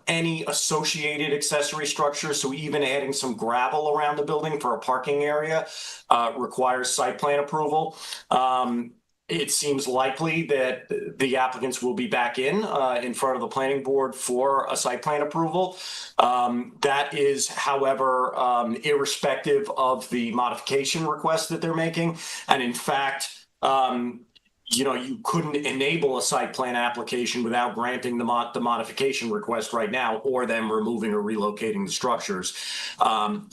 any associated accessory structures. So even adding some gravel around the building for a parking area requires site plan approval. It seems likely that the applicants will be back in front of the planning board for a site plan approval. That is, however, irrespective of the modification request that they're making. And in fact, you couldn't enable a site plan application without granting the modification request right now, or them removing or relocating the structures.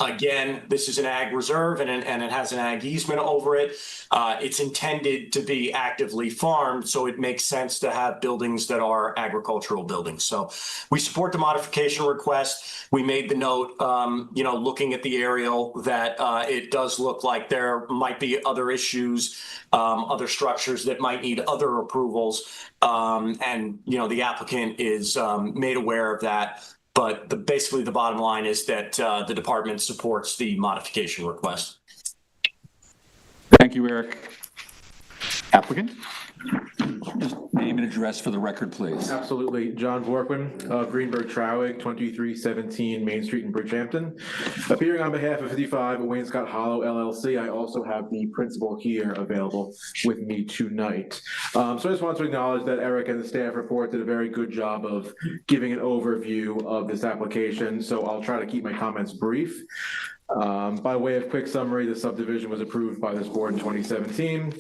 Again, this is an ag reserve and it has an ag easement over it. It's intended to be actively farmed, so it makes sense to have buildings that are agricultural buildings. So we support the modification request. We made the note, looking at the aerial, that it does look like there might be other issues, other structures that might need other approvals. And the applicant is made aware of that. But basically the bottom line is that the department supports the modification request. Thank you, Eric. Applicant? Just name and address for the record, please. Absolutely. John Vorquin of Greenberg Trauig, 2317 Main Street in Bridgehampton. Appearing on behalf of 55 Wainscott Hollow LLC, I also have the principal here available with me tonight. So I just want to acknowledge that Eric and the staff report did a very good job of giving an overview of this application, so I'll try to keep my comments brief. By way of quick summary, the subdivision was approved by this board in 2017.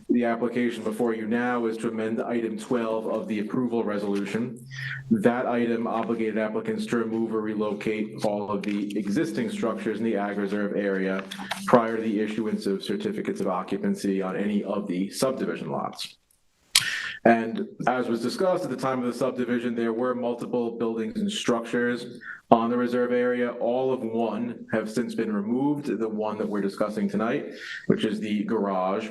The application before you now is to amend item 12 of the approval resolution. That item obligated applicants to remove or relocate all of the existing structures in the ag reserve area prior to the issuance of certificates of occupancy on any of the subdivision lots. And as was discussed at the time of the subdivision, there were multiple buildings and structures on the reserve area. All of one have since been removed, the one that we're discussing tonight, which is the garage.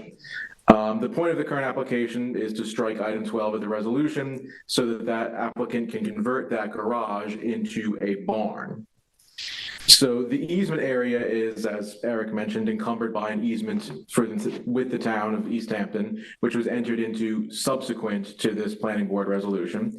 The point of the current application is to strike item 12 of the resolution so that that applicant can convert that garage into a barn. So the easement area is, as Eric mentioned, encumbered by an easement with the town of East Hampton, which was entered into subsequent to this planning board resolution.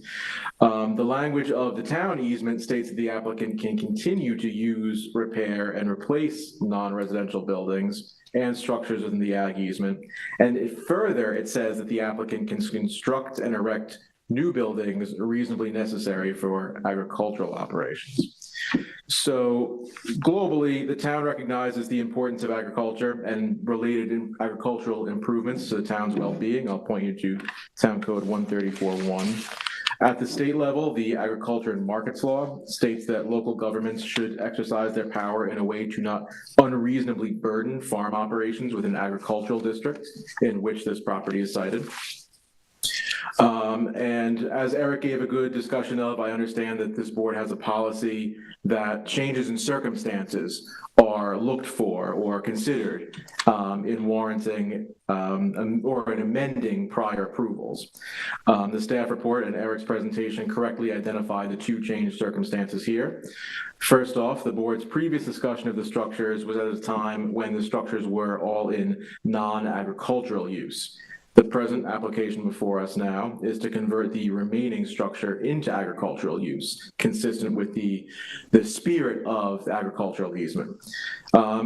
The language of the town easement states that the applicant can continue to use, repair, and replace non-residential buildings and structures within the ag easement. And further, it says that the applicant can construct and erect new buildings reasonably necessary for agricultural operations. So globally, the town recognizes the importance of agriculture and related agricultural improvements to the town's well-being. I'll point you to Town Code 134.1. At the state level, the Agriculture and Markets Law states that local governments should exercise their power in a way to not unreasonably burden farm operations within agricultural districts in which this property is sited. And as Eric gave a good discussion of, I understand that this board has a policy that changes in circumstances are looked for or considered in warranting or in amending prior approvals. The staff report and Eric's presentation correctly identify the two changed circumstances here. First off, the board's previous discussion of the structures was at a time when the structures were all in non-agricultural use. The present application before us now is to convert the remaining structure into agricultural use, consistent with the spirit of the agricultural easement.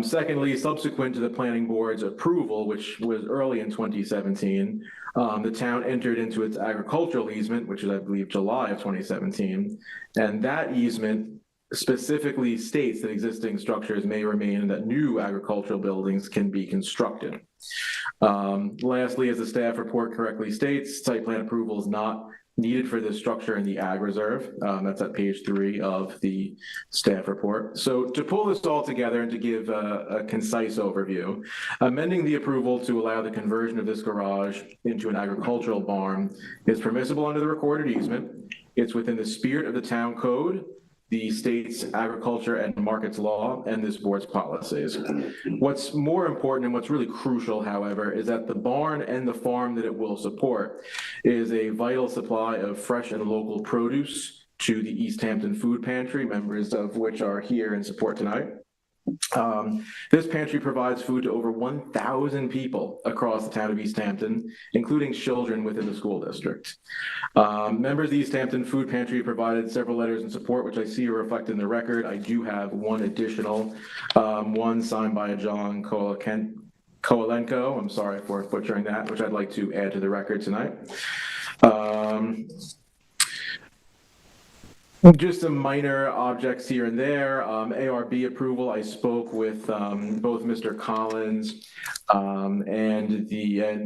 Secondly, subsequent to the planning board's approval, which was early in 2017, the town entered into its agricultural easement, which is, I believe, July of 2017, and that easement specifically states that existing structures may remain and that new agricultural buildings can be constructed. Lastly, as the staff report correctly states, site plan approval is not needed for this structure in the ag reserve. That's at page 3 of the staff report. So to pull this all together and to give a concise overview, amending the approval to allow the conversion of this garage into an agricultural barn is permissible under the recorded easement. It's within the spirit of the town code, the state's agriculture and markets law, and this board's policies. What's more important and what's really crucial, however, is that the barn and the farm that it will support is a vital supply of fresh and local produce to the East Hampton Food Pantry, members of which are here in support tonight. This pantry provides food to over 1,000 people across the town of East Hampton, including children within the school district. Members of the East Hampton Food Pantry provided several letters in support, which I see are reflected in the record. I do have one additional, one signed by a John Kowalenko. I'm sorry for butchering that, which I'd like to add to the record tonight. Just some minor objects here and there. ARB approval, I spoke with both Mr. Collins and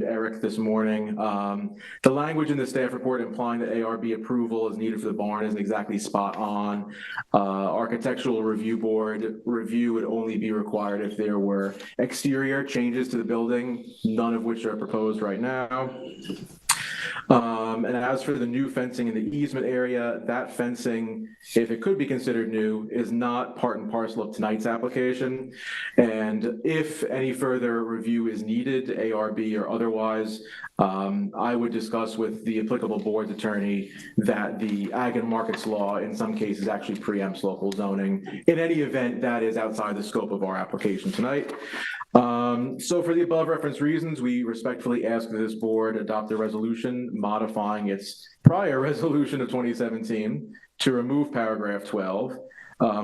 Eric this morning. The language in the staff report implying that ARB approval is needed for the barn isn't exactly spot on. Architectural review board review would only be required if there were exterior changes to the building, none of which are proposed right now. And as for the new fencing in the easement area, that fencing, if it could be considered new, is not part and parcel of tonight's application. And if any further review is needed, ARB or otherwise, I would discuss with the applicable board's attorney that the ag and markets law in some cases actually preempts local zoning. In any event, that is outside the scope of our application tonight. So for the above referenced reasons, we respectfully ask that this board adopt a resolution modifying its prior resolution of 2017 to remove paragraph 12.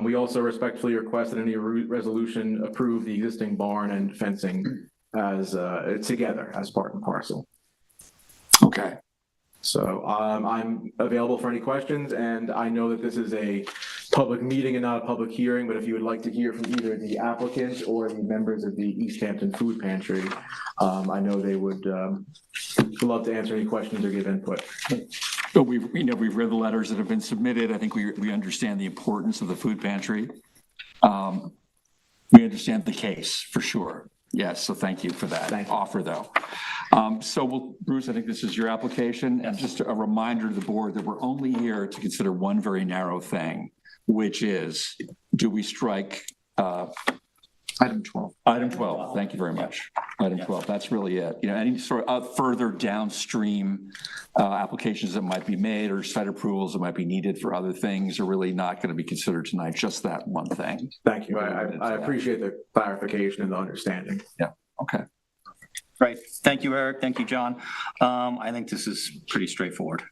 We also respectfully request that any resolution approve the existing barn and fencing as together as part and parcel. Okay. So I'm available for any questions, and I know that this is a public meeting and not a public hearing, but if you would like to hear from either the applicant or the members of the East Hampton Food Pantry, I know they would love to answer any questions or give input. So we've read the letters that have been submitted. I think we understand the importance of the food pantry. We understand the case for sure. Yes, so thank you for that offer, though. Bruce, I think this is your application, and just a reminder to the board that we're only here to consider one very narrow thing, which is, do we strike Item 12. Item 12, thank you very much. Item 12, that's really it. You know, any sort of further downstream applications that might be made or site approvals that might be needed for other things are really not going to be considered tonight, just that one thing. Thank you. I appreciate the clarification and the understanding. Yeah, okay. Right. Thank you, Eric. Thank you, John. I think this is pretty straightforward.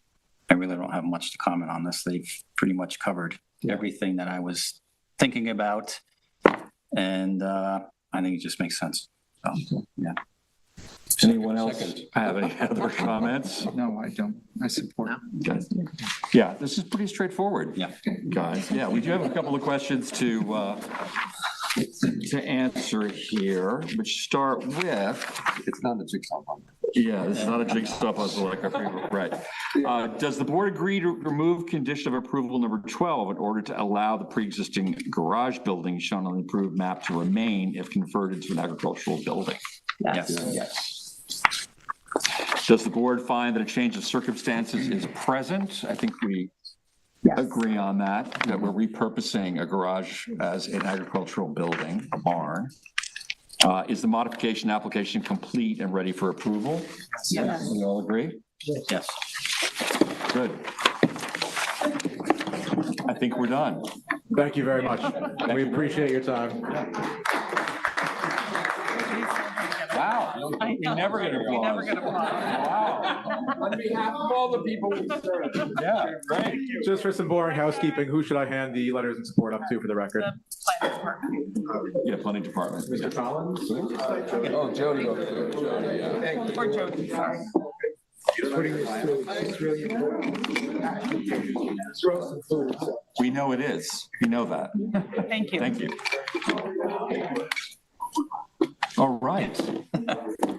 I really don't have much to comment on this. They've pretty much covered everything that I was thinking about. And I think it just makes sense. So, yeah. Anyone else have any other comments? No, I don't. I support it. Yeah, this is pretty straightforward. Yeah. Guys, yeah, we do have a couple of questions to answer here, which start with, It's not a jigsaw puzzle. yeah, this is not a jigsaw puzzle like our favorite, right. Does the board agree to remove condition of approval number 12 in order to allow the pre-existing garage building shown on the approved map to remain if converted to an agricultural building? Yes. Yes. Does the board find that a change of circumstances is present? I think we agree on that we're repurposing a garage as an agricultural building, a barn. Is the modification application complete and ready for approval? Yes. We all agree? Yes. Good. I think we're done. Thank you very much. We appreciate your time. Wow. You never get applause. You never get applause. Wow. On behalf of all the people we serve. Yeah, great. Just for some boring housekeeping, who should I hand the letters of support up to for the record? Yeah, planning department. Mr. Collins? Oh, Jody. Yeah. Or Jody, sorry. Putting this through, it's really important. Throw some food. We know it is. We know that. Thank you. Thank you. All right.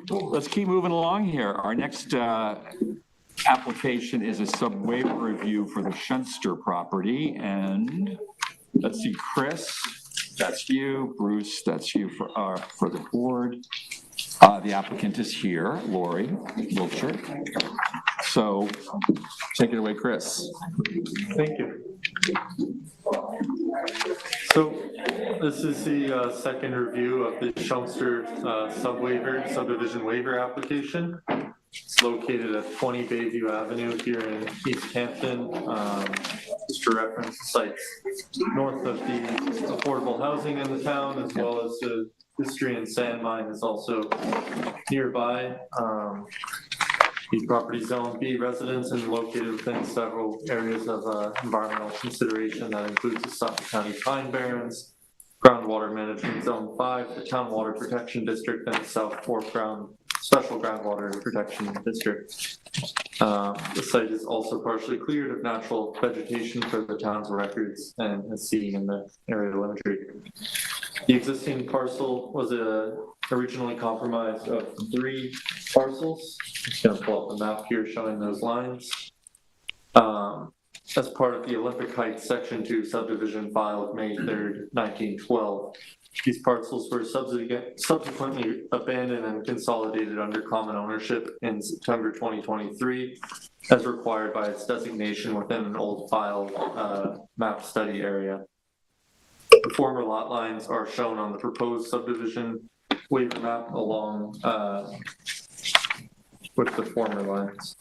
Let's keep moving along here. Our next application is a sub-waiver review for the Shunster property. And let's see, Chris, that's you. Bruce, that's you for the board. The applicant is here, Lori Wiltshire. So take it away, Chris. Thank you. So this is the second review of the Shumster subdivision waiver application. It's located at 20 Bayview Avenue here in East Hampton. Just to reference the sites north of the affordable housing in the town, as well as the history and sand mine is also nearby. The property zone B residence and located within several areas of environmental consideration that includes the Suffolk County Pine Barrens, Groundwater Management Zone 5, the Town Water Protection District, and the South Fork Special Groundwater Protection District. The site is also partially cleared of natural vegetation for the town's records and is seen in the aerial imagery. The existing parcel was originally comprised of 3 parcels. I'm just going to pull up the map here showing those lines. As part of the Olympic Heights Section 2 subdivision filed May 3rd, 1912. These parcels were subsequently abandoned and consolidated under common ownership in September 2023, as required by its designation within an old file map study area. The former lot lines are shown on the proposed subdivision waiver map along with the former lines.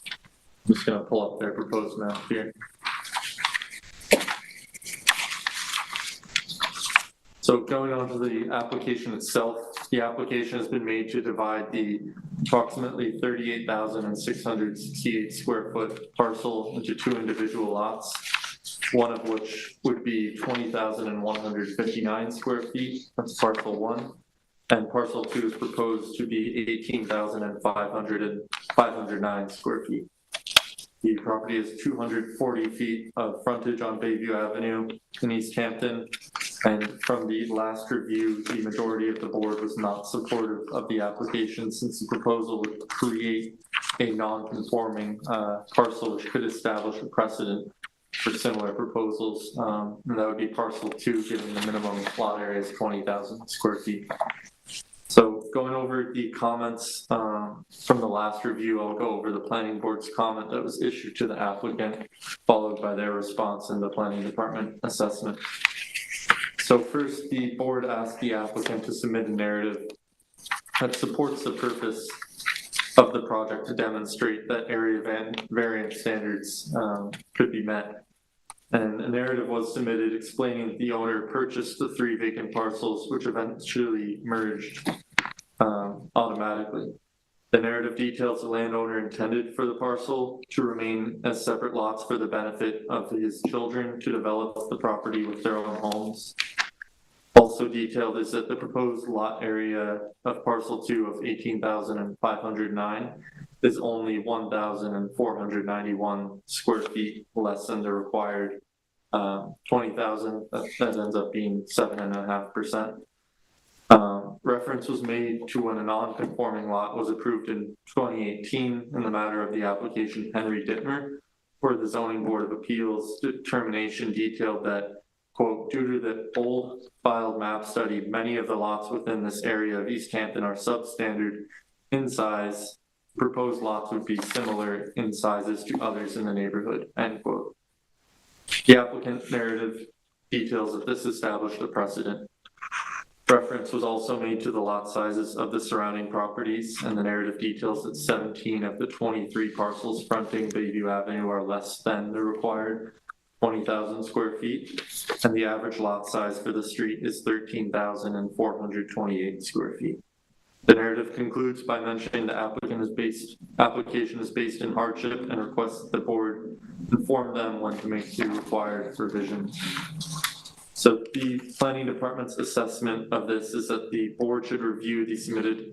I'm just going to pull up their proposed map here. So going on to the application itself, the application has been made to divide the approximately 38,668 square foot parcel into 2 individual lots, one of which would be 20,159 square feet, that's parcel 1, and parcel 2 is proposed to be 18,509 square feet. The property has 240 feet of frontage on Bayview Avenue in East Hampton. And from the last review, the majority of the board was not supportive of the application since the proposal would create a non-conforming parcel which could establish a precedent for similar proposals. And that would be parcel 2, given the minimum lot area is 20,000 square feet. So going over the comments from the last review, I'll go over the planning board's comment that was issued to the applicant, followed by their response in the planning department assessment. So first, the board asked the applicant to submit a narrative that supports the purpose of the project to demonstrate that area variance standards could be met. And a narrative was submitted explaining that the owner purchased the 3 vacant parcels, which eventually merged automatically. The narrative details the landowner intended for the parcel to remain as separate lots for the benefit of his children to develop the property with their own homes. Also detailed is that the proposed lot area of parcel 2 of 18,509 is only 1,491 square feet less than the required 20,000. That ends up being 7.5%. Reference was made to when a non-conforming lot was approved in 2018 in the matter of the application Henry Dittmer, where the Zoning Board of Appeals determination detailed that, quote, due to the old filed map study, many of the lots within this area of East Hampton are substandard in size. Proposed lots would be similar in sizes to others in the neighborhood, end quote. The applicant narrative details that this established a precedent. Reference was also made to the lot sizes of the surrounding properties, and the narrative details that 17 of the 23 parcels fronting Bayview Avenue are less than the required 20,000 square feet, and the average lot size for the street is 13,428 square feet. The narrative concludes by mentioning the application is based in hardship and requests that the board inform them when to make the required revisions. So the planning department's assessment of this is that the board should review the submitted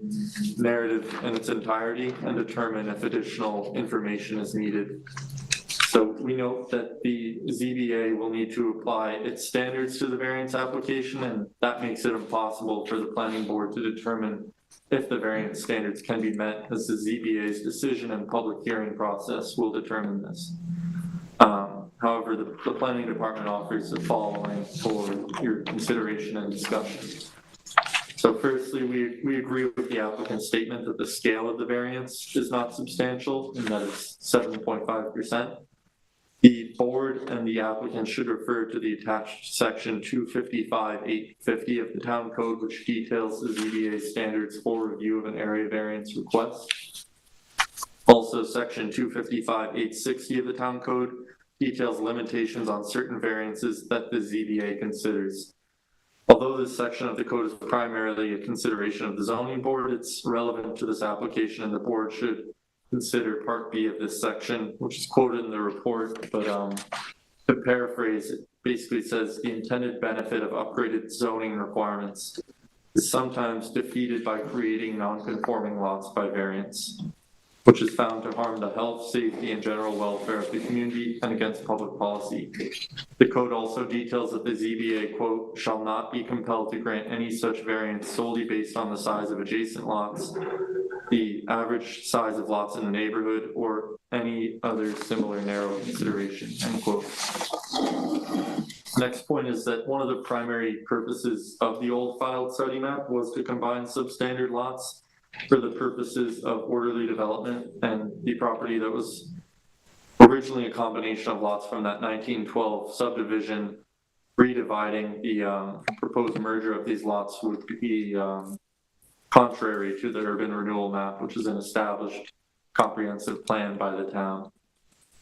narrative in its entirety and determine if additional information is needed. So we note that the ZBA will need to apply its standards to the variance application, and that makes it impossible for the planning board to determine if the variance standards can be met, as the ZBA's decision and public hearing process will determine this. However, the planning department offers the following for your consideration and discussion. So firstly, we agree with the applicant's statement that the scale of the variance is not substantial and that it's 7.5%. The board and the applicant should refer to the attached section 255-850 of the town code, which details the ZBA standards for review of an area variance request. Also, section 255-860 of the town code details limitations on certain variances that the ZBA considers. Although this section of the code is primarily a consideration of the zoning board, it's relevant to this application, and the board should consider Part B of this section, which is quoted in the report, but to paraphrase, it basically says the intended benefit of upgraded zoning requirements is sometimes defeated by creating non-conforming lots by variance, which is found to harm the health, safety, and general welfare of the community and against public policy. The code also details that the ZBA, quote, shall not be compelled to grant any such variance solely based on the size of adjacent lots, the average size of lots in the neighborhood, or any other similar narrow consideration, end quote. Next point is that one of the primary purposes of the old filed study map was to combine substandard lots for the purposes of orderly development, and the property that was originally a combination of lots from that 1912 subdivision, redividing the proposed merger of these lots would be contrary to the urban renewal map, which is an established comprehensive plan by the town.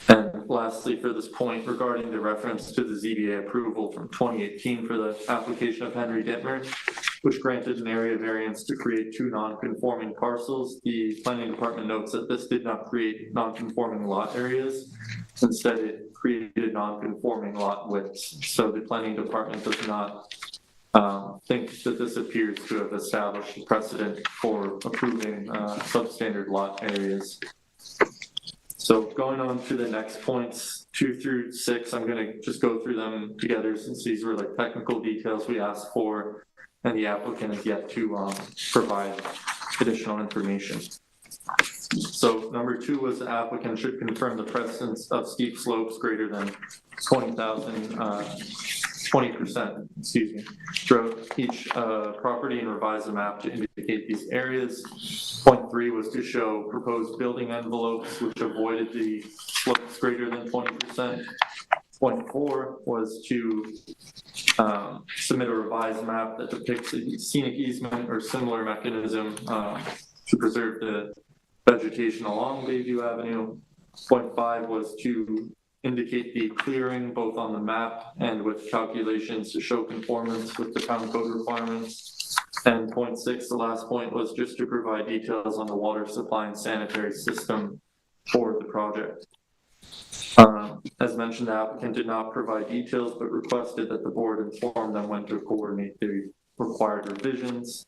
And lastly, for this point, regarding the reference to the ZBA approval from 2018 for the application of Henry Dittmer, which granted an area variance to create 2 non-conforming parcels, the planning department notes that this did not create non-conforming lot areas. Instead, it created non-conforming lot widths. So the planning department does not think that this appears to have established a precedent for approving substandard lot areas. So going on to the next points, 2 through 6, I'm going to just go through them together since these were like technical details we asked for, and the applicant has yet to provide additional information. So number 2 was the applicant should confirm the presence of steep slopes greater than 20%, excuse me, throughout each property, and revise the map to indicate these areas. Point 3 was to show proposed building envelopes which avoided the slopes greater than 20%. Point 4 was to submit a revised map that depicts a scenic easement or similar mechanism to preserve the vegetation along Bayview Avenue. Point 5 was to indicate the clearing both on the map and with calculations to show conformance with the town code requirements. And point 6, the last point, was just to provide details on the water supply and sanitary system for the project. As mentioned, the applicant did not provide details, but requested that the board inform them when to coordinate the required revisions.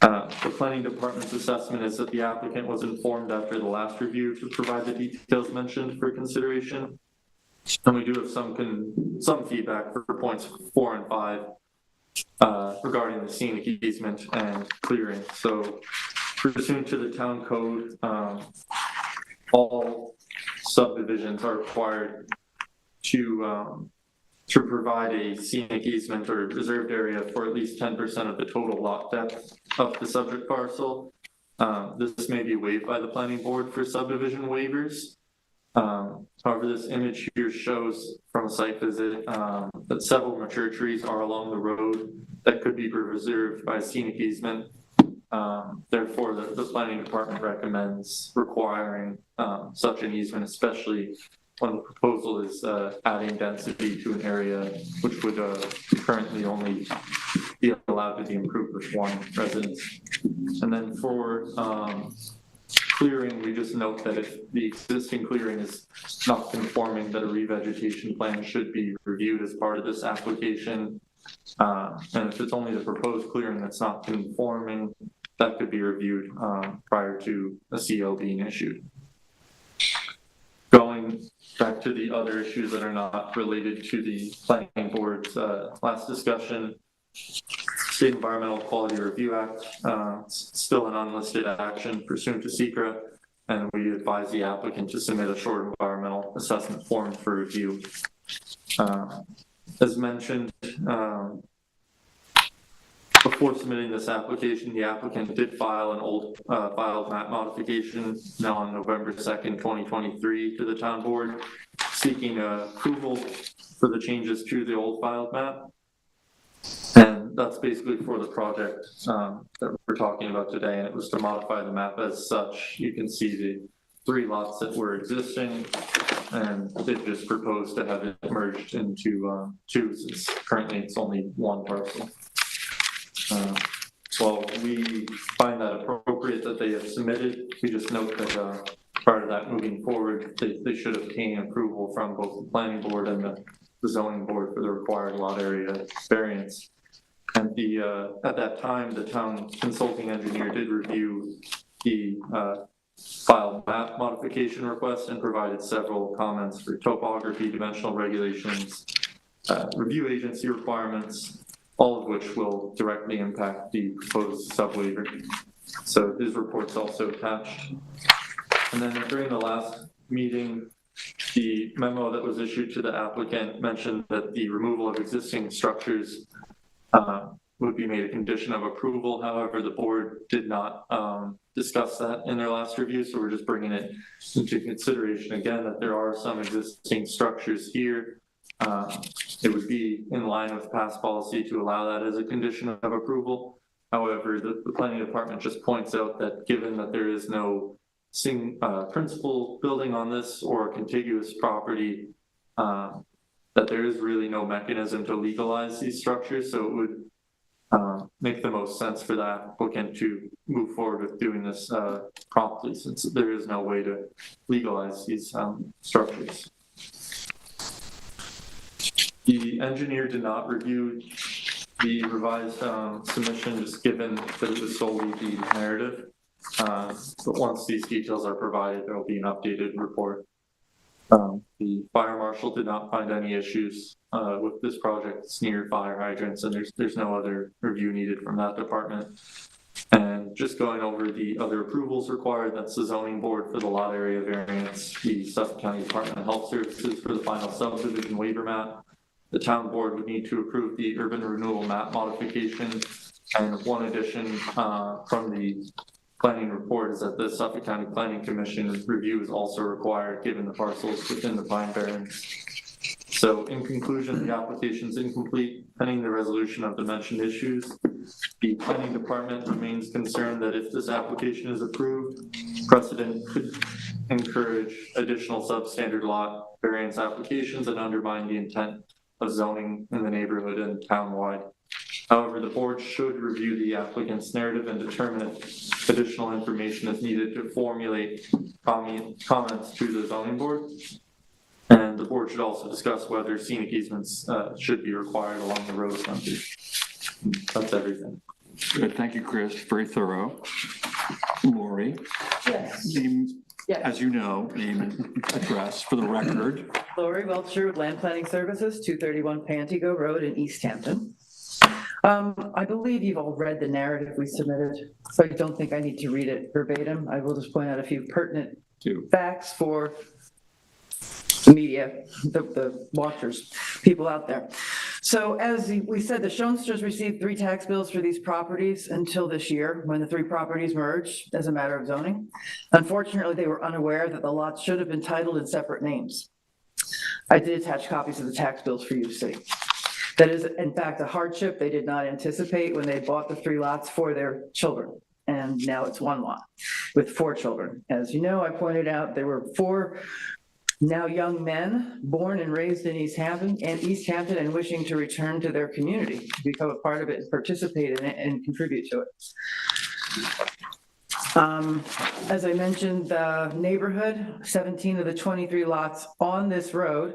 The planning department's assessment is that the applicant was informed after the last review to provide the details mentioned for consideration. And we do have some feedback for points 4 and 5 regarding the scenic easement and clearing. So pursuant to the town code, all subdivisions are required to provide a scenic easement or reserved area for at least 10% of the total lot depth of the subject parcel. This may be waived by the planning board for subdivision waivers. However, this image here shows from a site visit that several mature trees are along the road that could be reserved by a scenic easement. Therefore, the planning department recommends requiring such an easement, especially when the proposal is adding density to an area which would currently only be allowed to be improved with 1 residence. And then for clearing, we just note that if the existing clearing is not conforming, that a revegetation plan should be reviewed as part of this application. And if it's only the proposed clearing that's not conforming, that could be reviewed prior to a CO being issued. Going back to the other issues that are not related to the planning board's last discussion, State Environmental Quality Review Act, still an unlisted action pursuant to SECRA, and we advise the applicant to submit a short environmental assessment form for review. As mentioned, before submitting this application, the applicant did file an old filed map modification now on November 2nd, 2023 to the town board, seeking approval for the changes to the old filed map. And that's basically for the project that we're talking about today, and it was to modify the map as such. You can see the 3 lots that were existing, and they just proposed to have it merged into 2, since currently it's only 1 parcel. Well, we find that appropriate that they have submitted. We just note that prior to that moving forward, they should obtain approval from both the planning board and the zoning board for the required lot area variance. And at that time, the town consulting engineer did review the filed map modification request and provided several comments for topography, dimensional regulations, review agency requirements, all of which will directly impact the proposed sub-waiver. So his report's also attached. And then during the last meeting, the memo that was issued to the applicant mentioned that the removal of existing structures would be made a condition of approval. However, the board did not discuss that in their last review, so we're just bringing it into consideration again, that there are some existing structures here. It would be in line with past policy to allow that as a condition of approval. However, the planning department just points out that given that there is no principal building on this or a contiguous property, that there is really no mechanism to legalize these structures. So it would make the most sense for the applicant to move forward with doing this promptly, since there is no way to legalize these structures. The engineer did not review the revised submission, just given that it was solely the narrative. But once these details are provided, there will be an updated report. The fire marshal did not find any issues with this project. It's near fire hydrants, and there's no other review needed from that department. And just going over the other approvals required, that's the zoning board for the lot area variance, the Suffolk County Department of Health Services for the final subdivision waiver map. The town board would need to approve the urban renewal map modification. And one addition from the planning report is that the Suffolk County Planning Commission review is also required given the parcels within the Pine Barrens. So in conclusion, the application is incomplete pending the resolution of the mentioned issues. The planning department remains concerned that if this application is approved, precedent could encourage additional substandard lot variance applications and undermine the intent of zoning in the neighborhood and townwide. However, the board should review the applicant's narrative and determine if additional information is needed to formulate comments to the zoning board. And the board should also discuss whether scenic easements should be required along the road frontage. That's everything. Good, thank you, Chris, very thorough. Lori? Yes. As you know, name and address for the record. Lori Welcher with Land Planning Services, 231 Pantego Road in East Hampton. I believe you've all read the narrative we submitted, so I don't think I need to read it verbatim. I will just point out a few pertinent facts for the media, the watchers, people out there. So as we said, the Schoensters received 3 tax bills for these properties until this year when the 3 properties merged as a matter of zoning. Unfortunately, they were unaware that the lots should have been titled in separate names. I did attach copies of the tax bills for you to see. That is, in fact, a hardship they did not anticipate when they bought the 3 lots for their children. And now it's 1 lot with 4 children. As you know, I pointed out there were 4 now young men born and raised in East Hampton and wishing to return to their community, to become a part of it, participate in it, and contribute to it. As I mentioned, the neighborhood, 17 of the 23 lots on this road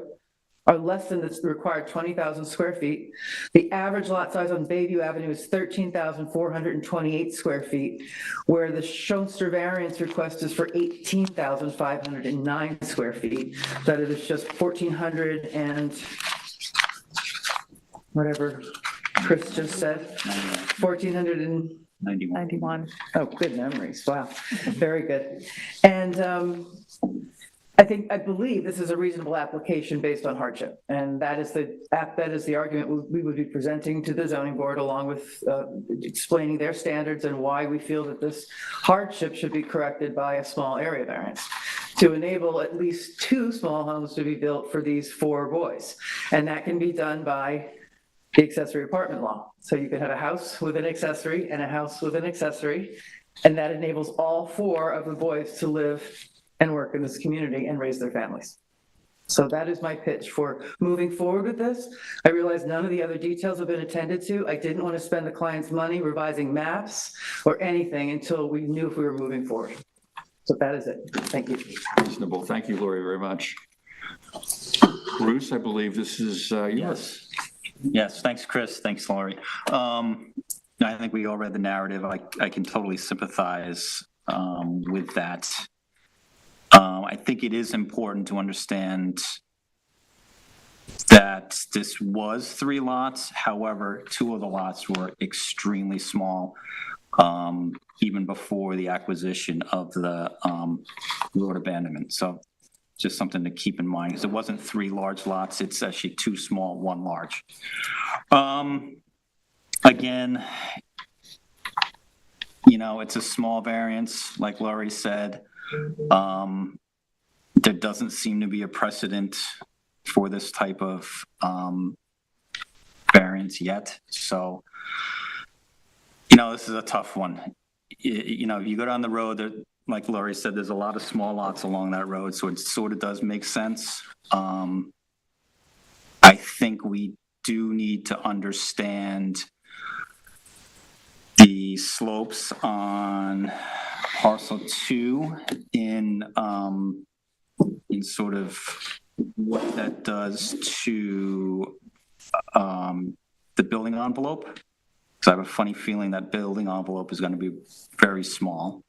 are less than the required 20,000 square feet. The average lot size on Bayview Avenue is 13,428 square feet, where the Schoenster variance request is for 18,509 square feet. That is just 1,400 and whatever Chris just said, 1,491. Oh, good memories. Wow, very good. And I believe this is a reasonable application based on hardship, and that is the argument we would be presenting to the zoning board, along with explaining their standards and why we feel that this hardship should be corrected by a small area variance to enable at least 2 small homes to be built for these 4 boys, and that can be done by the accessory apartment law. So you can have a house with an accessory and a house with an accessory, and that enables all 4 of the boys to live and work in this community and raise their families. So that is my pitch for moving forward with this. I realize none of the other details have been attended to. I didn't want to spend the client's money revising maps or anything until we knew if we were moving forward. So that is it. Thank you. Reasonable. Thank you, Lori, very much. Bruce, I believe this is yours. Yes, thanks, Chris. Thanks, Lori. I think we all read the narrative. I can totally sympathize with that. I think it is important to understand that this was 3 lots. However, 2 of the lots were extremely small, even before the acquisition of the road abandonment. So just something to keep in mind, because it wasn't 3 large lots. It's actually 2 small, 1 large. Again, it's a small variance, like Laurie said. There doesn't seem to be a precedent for this type of variance yet. So, this is a tough one. If you go down the road, like Laurie said, there's a lot of small lots along that road, so it sort of does make sense. I think we do need to understand the slopes on parcel 2 in sort of what that does to the building envelope. Because I have a funny feeling that building envelope is going to be very small.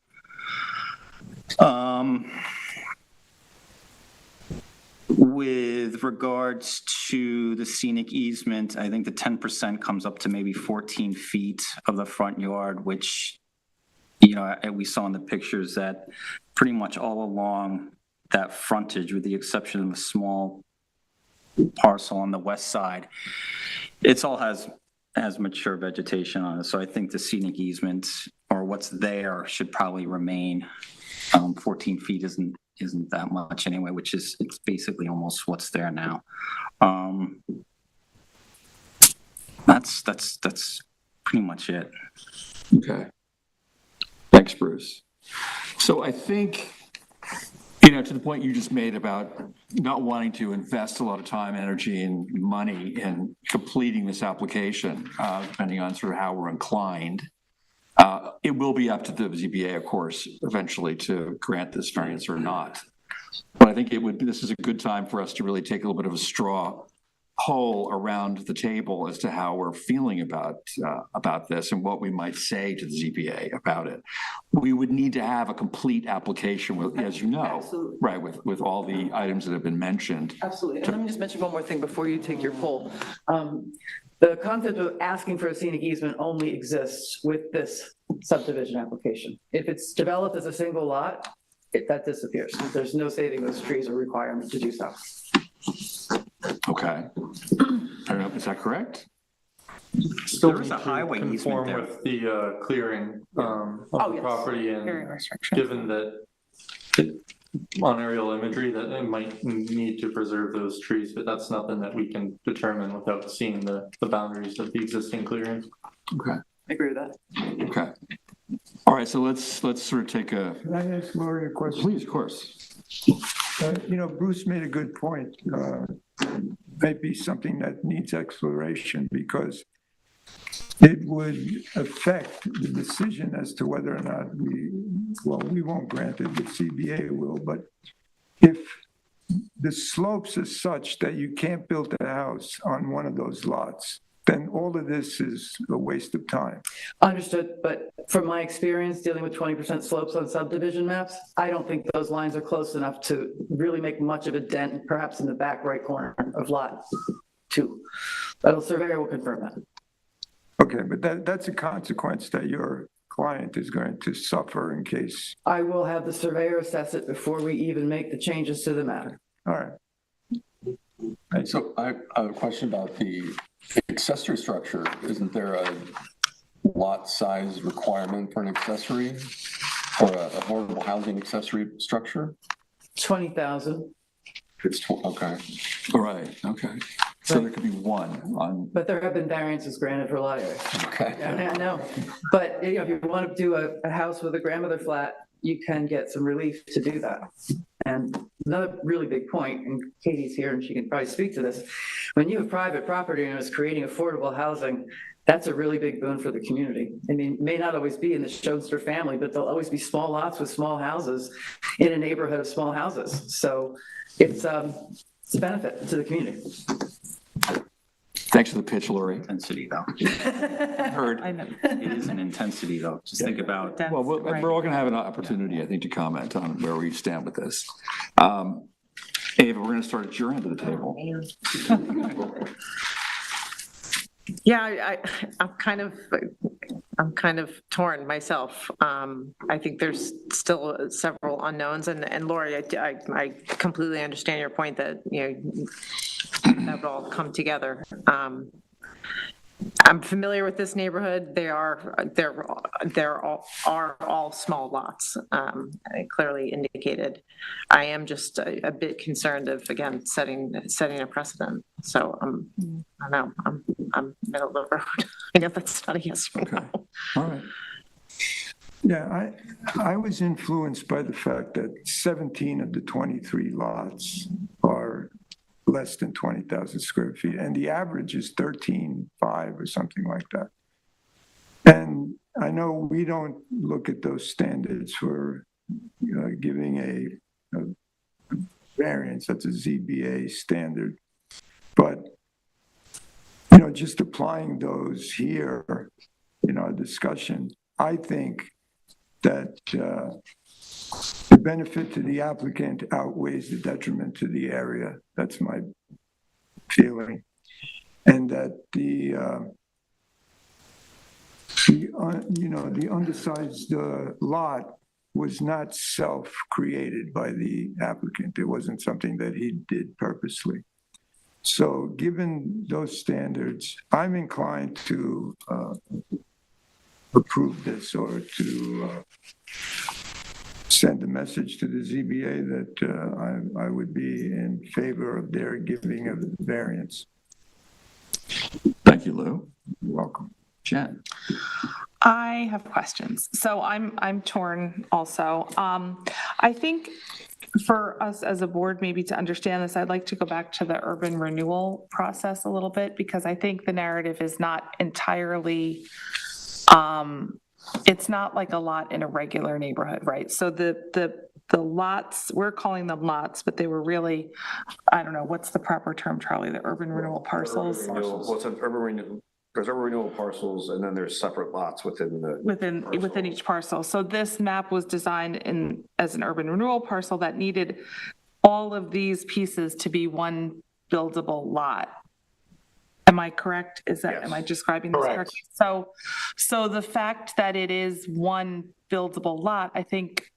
With regards to the scenic easement, I think the 10% comes up to maybe 14 feet of the front yard, which, we saw in the pictures that pretty much all along that frontage, with the exception of a small parcel on the west side, it's all has mature vegetation on it. So I think the scenic easement, or what's there, should probably remain. 14 feet isn't isn't that much anyway, which is, it's basically almost what's there now. That's pretty much it. Okay. Thanks, Bruce. So I think, you know, to the point you just made about not wanting to invest a lot of time, energy, and money in completing this application, depending on sort of how we're inclined, it will be up to the ZBA, of course, eventually to grant this variance or not. But I think this is a good time for us to really take a little bit of a straw poll around the table as to how we're feeling about this and what we might say to the ZBA about it. We would need to have a complete application with, as you know, Absolutely. right, with all the items that have been mentioned. Absolutely. And let me just mention one more thing before you take your poll. The concept of asking for a scenic easement only exists with this subdivision application. If it's developed as a single lot, that disappears. There's no saving those trees or requirement to do so. Okay. I don't know, is that correct? Still There is need a to highway easement conform there. with the clearing of the yes. property, Clearing and restriction. given that on aerial imagery that it might need to preserve those trees, but that's nothing that we can determine without seeing the boundaries of the existing clearing. Okay. I agree with that. Okay. All right, so let's sort of take a, Can I ask Lori a question? please, of course. You know, Bruce made a good point. Might be something that needs exploration because it would affect the decision as to whether or not we won't grant it, the CBA will, but if the slopes are such that you can't build a house on one of those lots, then all of this is a waste of time. Understood, but from my experience dealing with 20% slopes on subdivision maps, I don't think those lines are close enough to really make much of a dent, perhaps in the back right corner of lot 2. But a surveyor will confirm that. Okay, but that's a consequence that your client is going to suffer in case. I will have the surveyor assess it before we even make the changes to the matter. All right. So I have a question about the accessory structure. Isn't there a lot size requirement for an accessory or a affordable housing accessory structure? 20,000, It's, okay. All right, okay. So there could be one on, but there have been variances granted for a lot of areas. Okay. I know, but you know, if you want to do a house with a grandmother flat, you can get some relief to do that. And another really big point, and Katie's here and she can probably speak to this, when you have private property and it's creating affordable housing, that's a really big boon for the community. I mean, it may not always be in the Schoenster family, but there'll always be small lots with small houses in a neighborhood of small houses. So it's a benefit to the community. thanks for the pitch, Lori. Intensity though. Heard. I know. It is an intensity though. Just think about, That's Well, right. we're all going to have an opportunity, I think, to comment on where we stand with this. Ava, we're going to start at your end of the table. Yeah, I'm kind of torn myself. I think there's still several unknowns, and Lori, I completely understand your point that, you know, that would all come together. I'm familiar with this neighborhood. They're all small lots, clearly indicated. I am just a bit concerned of, again, setting a precedent. So I don't know, I'm middle of the road. I know that's not a yes or no. Okay. All right. Yeah, I was influenced by the fact that 17 of the 23 lots are less than 20,000 square feet, and the average is 13.5 or something like that. And I know we don't look at those standards for giving a variance. That's a ZBA standard. But, just applying those here in our discussion, I think that the benefit to the applicant outweighs the detriment to the area. That's my feeling. And that the undersized lot was not self-created by the applicant. It wasn't something that he did purposely. So given those standards, I'm inclined to approve this or to send a message to the ZBA that I would be in favor of their giving a variance. Thank you, Lou. You're welcome. Jen? I have questions. So I'm torn also. I think for us as a board, maybe to understand this, I'd like to go back to the urban renewal process a little bit, because I think the narrative is not entirely, it's not like a lot in a regular neighborhood, right? So the lots, we're calling them lots, but they were really, I don't know, what's the proper term, Charlie? The urban renewal parcels? Well, it's an urban renewal, there's urban renewal parcels, and then there's separate lots within the. Within each parcel. So this map was designed as an urban renewal parcel that needed all of these pieces to be one buildable lot. Am I correct? Am I describing this correctly? So the fact that it is one buildable lot, I think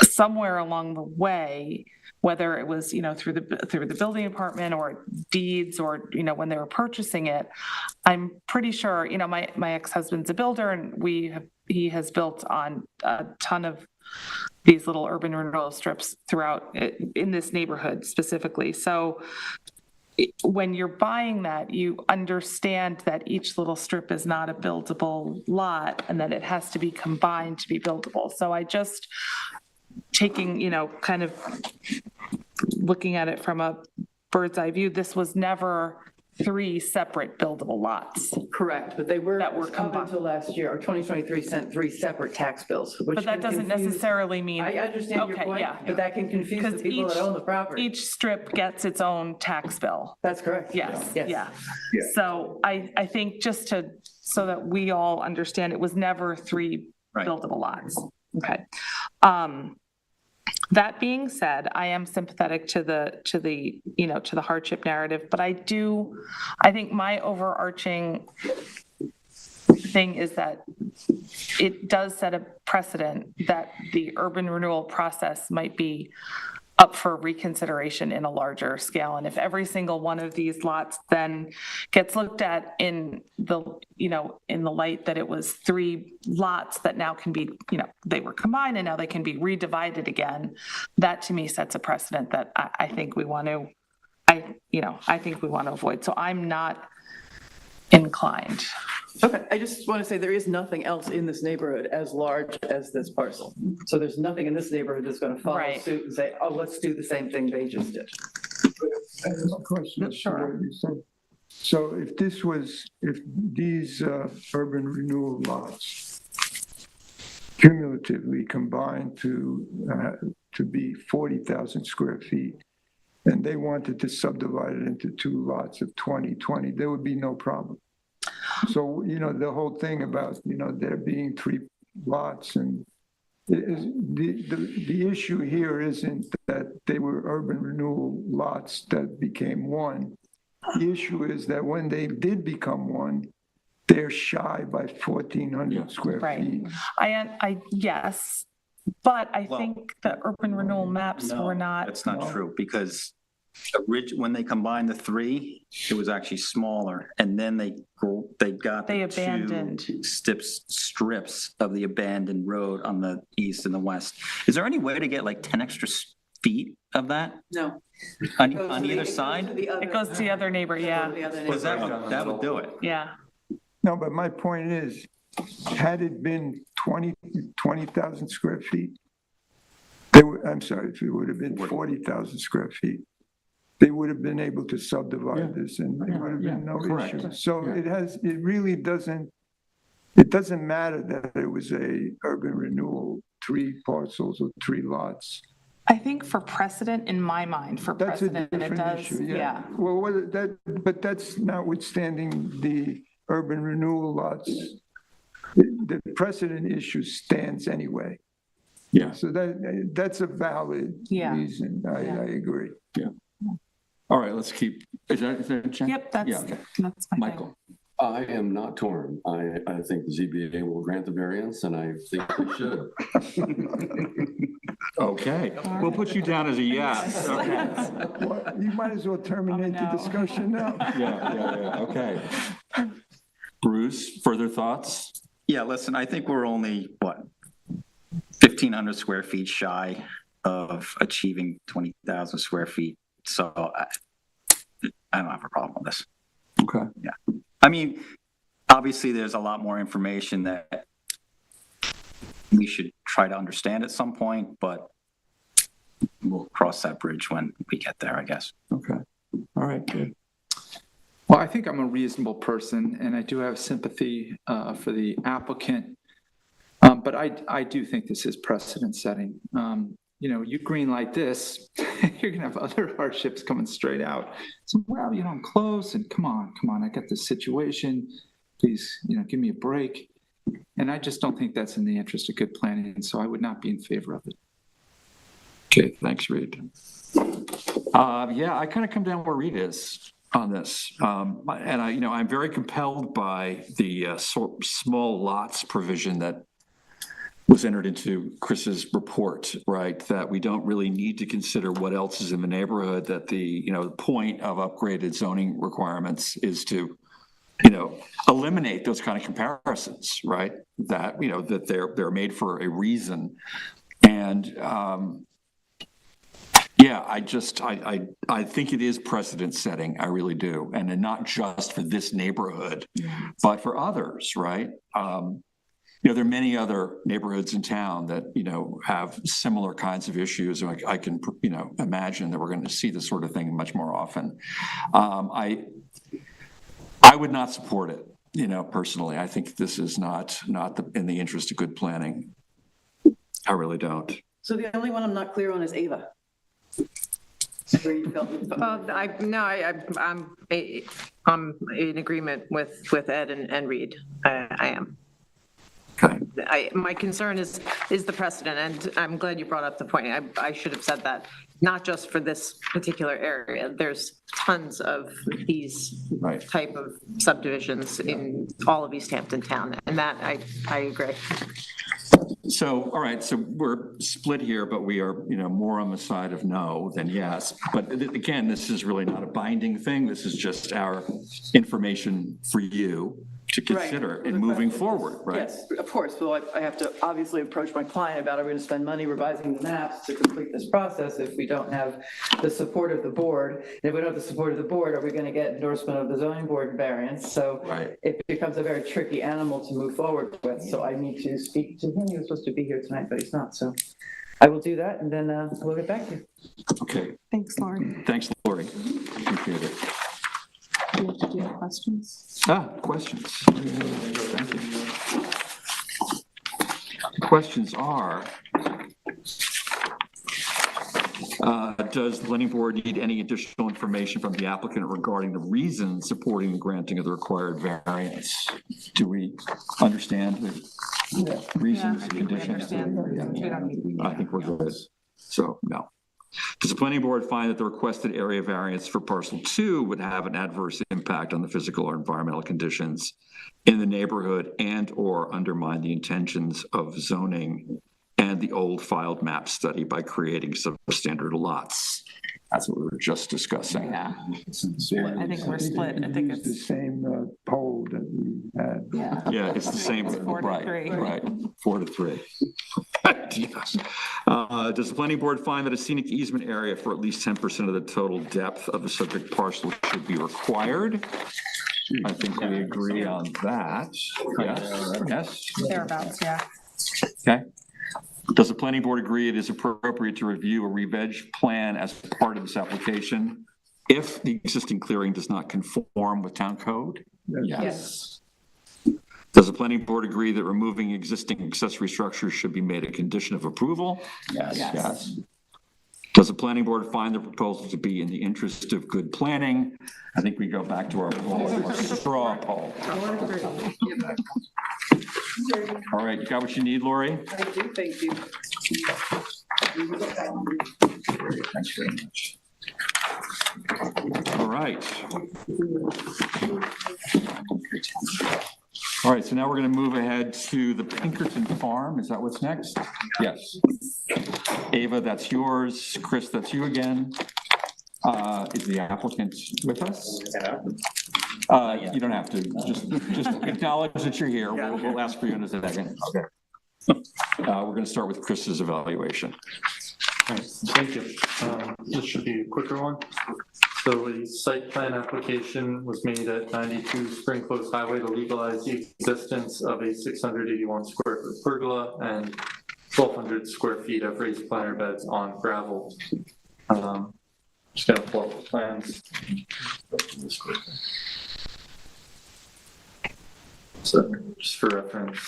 somewhere along the way, whether it was, through the building department or deeds or, when they were purchasing it, I'm pretty sure, my ex-husband's a builder, and he has built on a ton of these little urban renewal strips throughout in this neighborhood specifically. So when you're buying that, you understand that each little strip is not a buildable lot and that it has to be combined to be buildable. So I just taking, kind of looking at it from a bird's eye view, this was never 3 separate buildable lots. Correct, but they were, that were up combined. until last year, or 2023 sent 3 separate tax bills. But that doesn't necessarily mean. I understand your point, but that can confuse the people that own the property. Each strip gets its own tax bill. That's correct. Yes, Yes. yeah. So I think just so that we all understand, it was never 3 buildable lots. Okay. That being said, I am sympathetic to the hardship narrative, but I think my overarching thing is that it does set a precedent that the urban renewal process might be up for reconsideration in a larger scale. And if every single one of these lots then gets looked at in the light that it was 3 lots that now can be, they were combined and now they can be redivided again, that to me sets a precedent that I think we want to, avoid. So I'm not inclined. Okay, I just want to say there is nothing else in this neighborhood as large as this parcel. So there's nothing in this neighborhood that's going to follow suit and say, oh, let's do the same thing they just did. I have a question. Sure. So if these urban renewal lots cumulatively combined to be 40,000 square feet, and they wanted to subdivide it into 2 lots of 20, there would be no problem. So, the whole thing about, there being 3 lots, and the issue here isn't that they were urban renewal lots that became 1. The issue is that when they did become 1, they're shy by 1,400 square feet. Yes, but I think the urban renewal maps were not. That's not true, because when they combined the 3, it was actually smaller, and then they abandoned 2 strips of the abandoned road on the east and the west. Is there any way to get like 10 extra feet of that? No. On either side? It goes to the other neighbor, yeah. Because that would do it. Yeah. No, but my point is, had it been 20,000 square feet, if it would have been 40,000 square feet, they would have been able to subdivide this and there would have been no issue. So it really doesn't matter that it was a urban renewal, 3 parcels or 3 lots. I think for precedent, in my mind, it does. Issue, yeah. Well, but that's notwithstanding the urban renewal lots. The precedent issue stands anyway. Yeah. So that's a valid reason. I agree. Yeah. All right, let's keep, is that a check? Yep, that's my Michael. I am not torn. I think the ZBA will grant the variance, and I think they should. Okay, we'll put you down as a yes. Okay. Well, you might as well terminate the discussion now. Yeah, okay. Bruce, further thoughts? Yeah, listen, I think we're only, 1,500 square feet shy of achieving 20,000 square feet. So I don't have a problem with this. Okay. Yeah. I mean, obviously there's a lot more information that we should try to understand at some point, but we'll cross that bridge when we get there, I guess. Okay. All right, good. Well, I think I'm a reasonable person, and I do have sympathy for the applicant. But I do think this is precedent setting. You know, you green light this, you're gonna have other hardships coming straight out. So, well, you know, I'm close, and come on, I got this situation. Please, you know, give me a break. And I just don't think that's in the interest of good planning, and so I would not be in favor of it. Okay, thanks, Reed. Yeah, I kind of come down where Reed is on this. And I'm very compelled by the small lots provision that was entered into Chris's report, right? That we don't really need to consider what else is in the neighborhood, that the point of upgraded zoning requirements is to, eliminate those kind of comparisons, right? That, that they're made for a reason. And, yeah, I think it is precedent setting. I really do. And not just for this neighborhood, but for others, right? There are many other neighborhoods in town that, have similar kinds of issues. I can, imagine that we're going to see this sort of thing much more often. I would not support it, personally. I think this is not in the interest of good planning. I really don't. So the only one I'm not clear on is Ava. I'm in agreement with Ed and Reed. I am. Okay. My concern is the precedent, and I'm glad you brought up the point. I should have said that, not just for this particular area. There's tons of these type of subdivisions in all of East Hampton town, and that I agree. So, all right, so we're split here, but we are, more on the side of no than yes. But again, this is really not a binding thing. This is just our information for you to consider in moving forward, right? Yes, of course. Well, I have to obviously approach my client about, are we going to spend money revising the maps to complete this process if we don't have the support of the board? And if we don't have the support of the board, are we going to get endorsement of the zoning board variance? So it becomes a very tricky animal to move forward with. So I need to speak to him. He was supposed to be here tonight, but he's not. So I will do that, and then we'll get back to you. Okay. Thanks, Laurie. Thanks, Lori. Appreciate it. Do you have questions? Questions. Thank you. The questions are, does the planning board need any additional information from the applicant regarding the reasons supporting the granting of the required variance? Do we understand the reasons, conditions? I think we're good. So, no. Does the planning board find that the requested area variance for parcel 2 would have an adverse impact on the physical or environmental conditions in the neighborhood and or undermine the intentions of zoning and the old filed map study by creating substandard lots? That's what we were just discussing. Yeah. I think we're split. I think it's the same poll that we had. Yeah, it's the same. Right. 4-3. Does the planning board find that a scenic easement area for at least 10% of the total depth of the subject parcel should be required? I think we agree on that. Yes. thereabouts, yeah. Okay. Does the planning board agree it is appropriate to review a re-veg plan as part of this application if the existing clearing does not conform with town code? Yes. Does the planning board agree that removing existing accessory structures should be made a condition of approval? Yes. Does the planning board find the proposal to be in the interest of good planning? I think we go back to our poll, our straw poll. All right, you got what you need, Lori? I do, thank you. Thanks very much. All right. All right, so now we're going to move ahead to the Pinkerton Farm. Is that what's next? Yes. Ava, that's yours. Chris, that's you again. Is the applicant with us? You don't have to. Just acknowledge that you're here. We'll ask for you in a second. Okay. We're going to start with Chris's evaluation. Nice, thank you. This should be a quicker one. So a site plan application was made at 92 Spring Close Highway to legalize the existence of a 681 square foot pergola and 1,200 square feet of raised planter beds on gravel. Just gonna pull up the plans. So just for reference,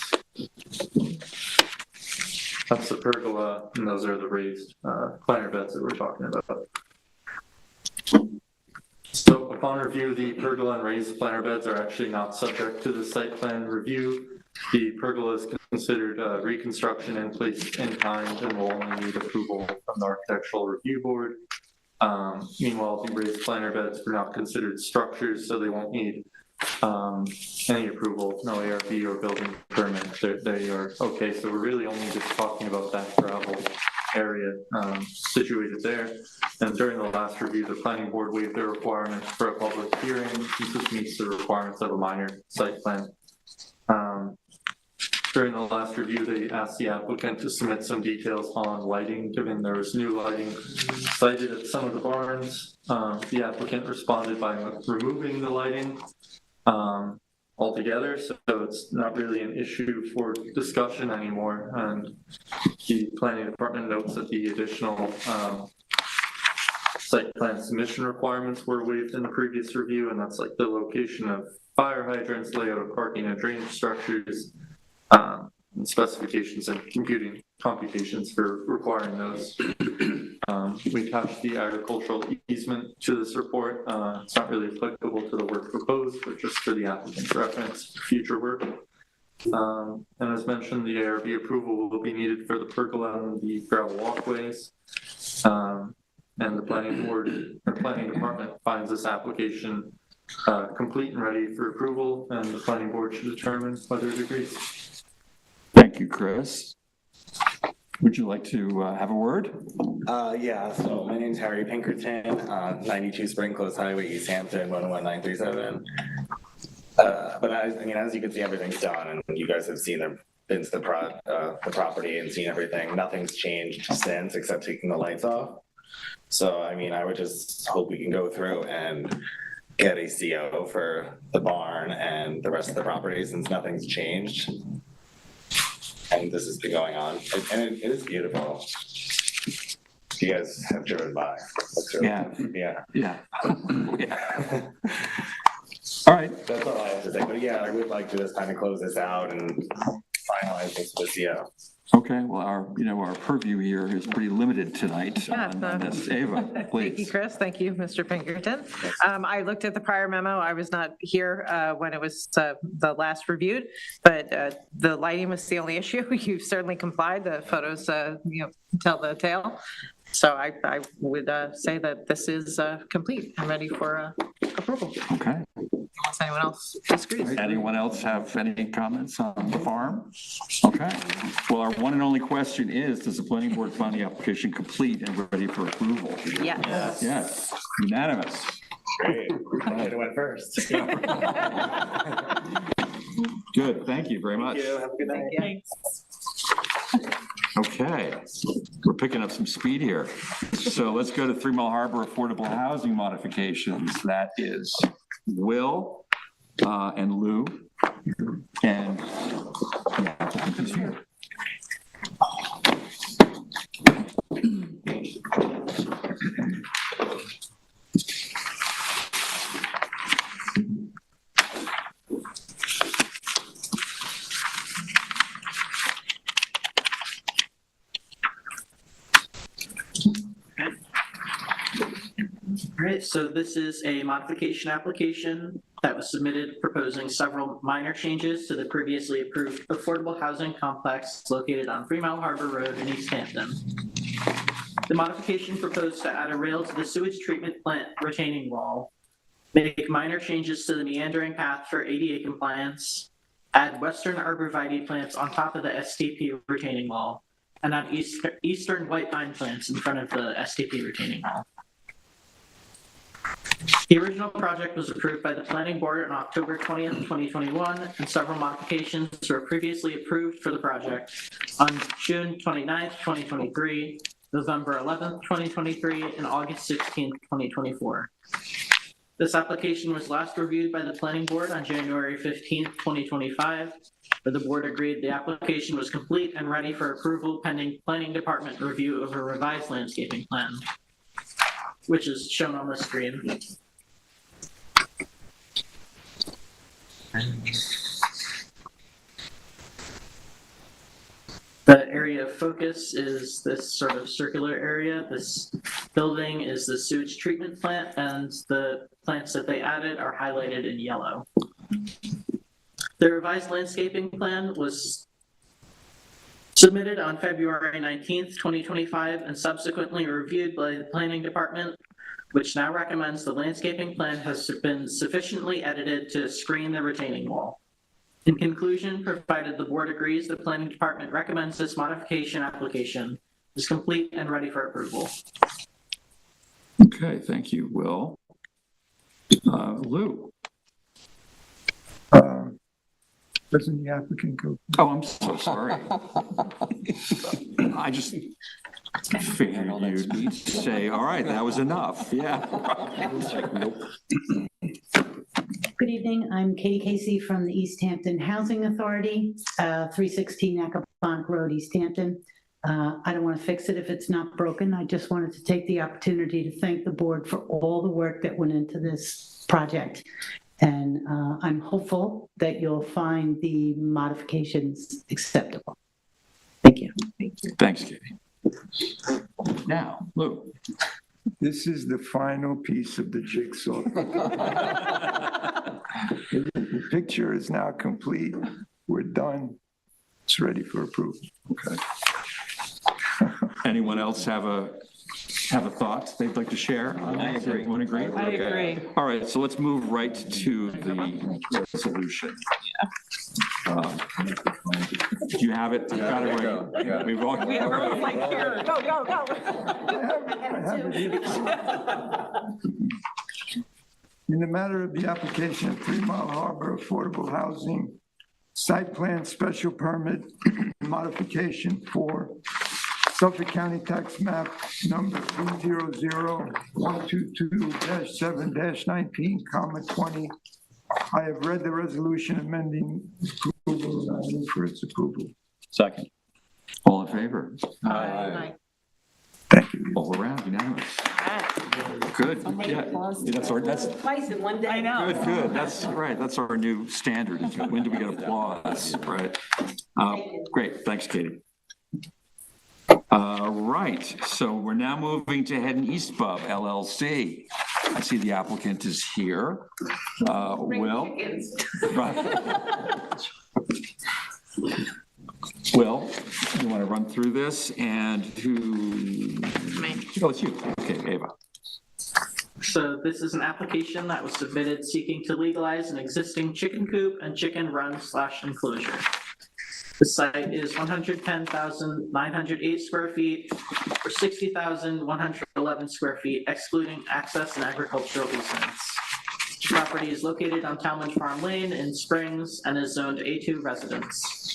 that's the pergola, and those are the raised planter beds that we're talking about. So upon review, the pergola and raised planter beds are actually not subject to the site plan review. The pergola is considered reconstruction in place in kind and will only need approval from the Architectural Review Board. Meanwhile, the raised planter beds are not considered structures, so they won't need any approval, no ARB or building permit. They are okay. So we're really only just talking about that gravel area situated there. And during the last review, the planning board waived the requirement for a public hearing. This meets the requirements of a minor site plan. During the last review, they asked the applicant to submit some details on lighting, given there was new lighting sited at some of the barns. The applicant responded by removing the lighting altogether, so it's not really an issue for discussion anymore. And the planning department notes that the additional site plan submission requirements were waived in the previous review, and that's like the location of fire hydrants, layout of parking and drainage structures, and specifications and computations for requiring those. We attached the agricultural easement to this report. It's not really applicable to the work proposed, but just for the applicant's reference for future work. And as mentioned, the ARB approval will be needed for the pergola and the gravel walkways. And the planning board or planning department finds this application complete and ready for approval, and the planning board should determine whether it agrees. Thank you, Chris. Would you like to have a word? Yeah, so my name's Harry Pinkerton, 92 Spring Close Highway, East Hampton, 11937. But I mean, as you can see, everything's done, and you guys have seen been to the property and seen everything. Nothing's changed since, except taking the lights off. So, I mean, I would just hope we can go through and get a CO for the barn and the rest of the property, since nothing's changed. And this has been going on, and it is beautiful. You guys have driven by. Yeah. Yeah. Yeah. Yeah. All right. That's all I have to say. But yeah, I would like to just kind of close this out and finalize this with CO. Okay, well, our purview here is pretty limited tonight on this. Ava, please. Thank you, Chris. Thank you, Mr. Pinkerton. I looked at the prior memo. I was not here when it was the last reviewed, but the lighting was the only issue. You certainly complied. The photos, tell the tale. So I would say that this is complete and ready for approval. Okay. Unless anyone else disagrees. Anyone else have any comments on the farm? Okay. Well, our one and only question is, does the planning board find the application complete and ready for approval? Yes. Yes. Unanimous. Great. I should have went first. Good. Thank you very much. Thank you. Have a good night. Thanks. Okay, we're picking up some speed here. So let's go to 3 Mile Harbor affordable housing modifications. That is Will and Lou. And the applicant is here. All right, so this is a modification application that was submitted proposing several minor changes to the previously approved affordable housing complex located on 3 Mile Harbor Road in East Hampton. The modification proposed to add a rail to the sewage treatment plant retaining wall, make minor changes to the meandering path for ADA compliance, add western arborvitae plants on top of the STP retaining wall, and add eastern white pine plants in front of the STP retaining wall. The original project was approved by the planning board on October 20th, 2021, and several modifications were previously approved for the project on June 29th, 2023, November 11th, 2023, and August 16th, 2024. This application was last reviewed by the planning board on January 15th, 2025, where the board agreed the application was complete and ready for approval pending planning department review of a revised landscaping plan, which is shown on the screen. The area of focus is this sort of circular area. This building is the sewage treatment plant, and the plants that they added are highlighted in yellow. The revised landscaping plan was submitted on February 19th, 2025, and subsequently reviewed by the planning department, which now recommends the landscaping plan has been sufficiently edited to screen the retaining wall. In conclusion, provided the board agrees, the planning department recommends this modification application is complete and ready for approval. Okay, thank you, Will. Lou? Doesn't the applicant go? Oh, I'm so sorry. I just figured you'd say, all right, that was enough, yeah. Nope. Good evening, I'm Katie Casey from the East Hampton Housing Authority, 316 Accaponk Road, East Hampton. I don't want to fix it if it's not broken. I just wanted to take the opportunity to thank the board for all the work that went into this project. And I'm hopeful that you'll find the modifications acceptable. Thank you. Thanks, Katie. Now, Lou. This is the final piece of the jigsaw. The picture is now complete. We're done. It's ready for approval. Okay. Anyone else have a thought they'd like to share? I agree. Everyone agree? I agree. All right, so let's move right to the resolution. Do you have it? You got it right? Yeah. We've all. We were like, here, go, go, go. In the matter of the application of 3 Mile Harbor Affordable Housing Site Plan Special Permit Modification for Suffolk County Tax Map number 300-122-7-19, 20. I have read the resolution amending approval and I move for its approval. Second. All in favor? Aye. Thank you. All around, unanimous. Good. Yeah, that's Twice in one day. I know. good. That's right. That's our new standard. When do we get applause? Right. Great. Thanks, Katie. Right. So we're now moving to Head and East Pub LLC. I see the applicant is here. Will. Will, you want to run through this and who? Oh, it's you. Okay, Ava. So this is an application that was submitted seeking to legalize an existing chicken coop and chicken run/enclosure. The site is 110,908 square feet or 60,111 square feet, excluding access and agricultural easements. The property is located on Talmadge Farm Lane in Springs and is zoned A2 residence.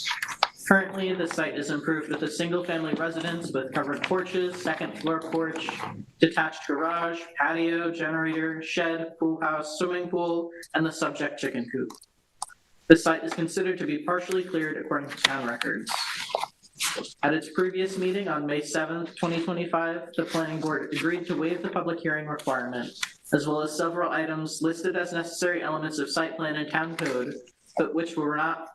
Currently, the site is improved with a single-family residence with covered porches, second floor porch, detached garage, patio, generator, shed, pool house, swimming pool, and the subject chicken coop. The site is considered to be partially cleared according to town records. At its previous meeting on May 7th, 2025, the planning board agreed to waive the public hearing requirement, as well as several items listed as necessary elements of site plan and town code, but which were not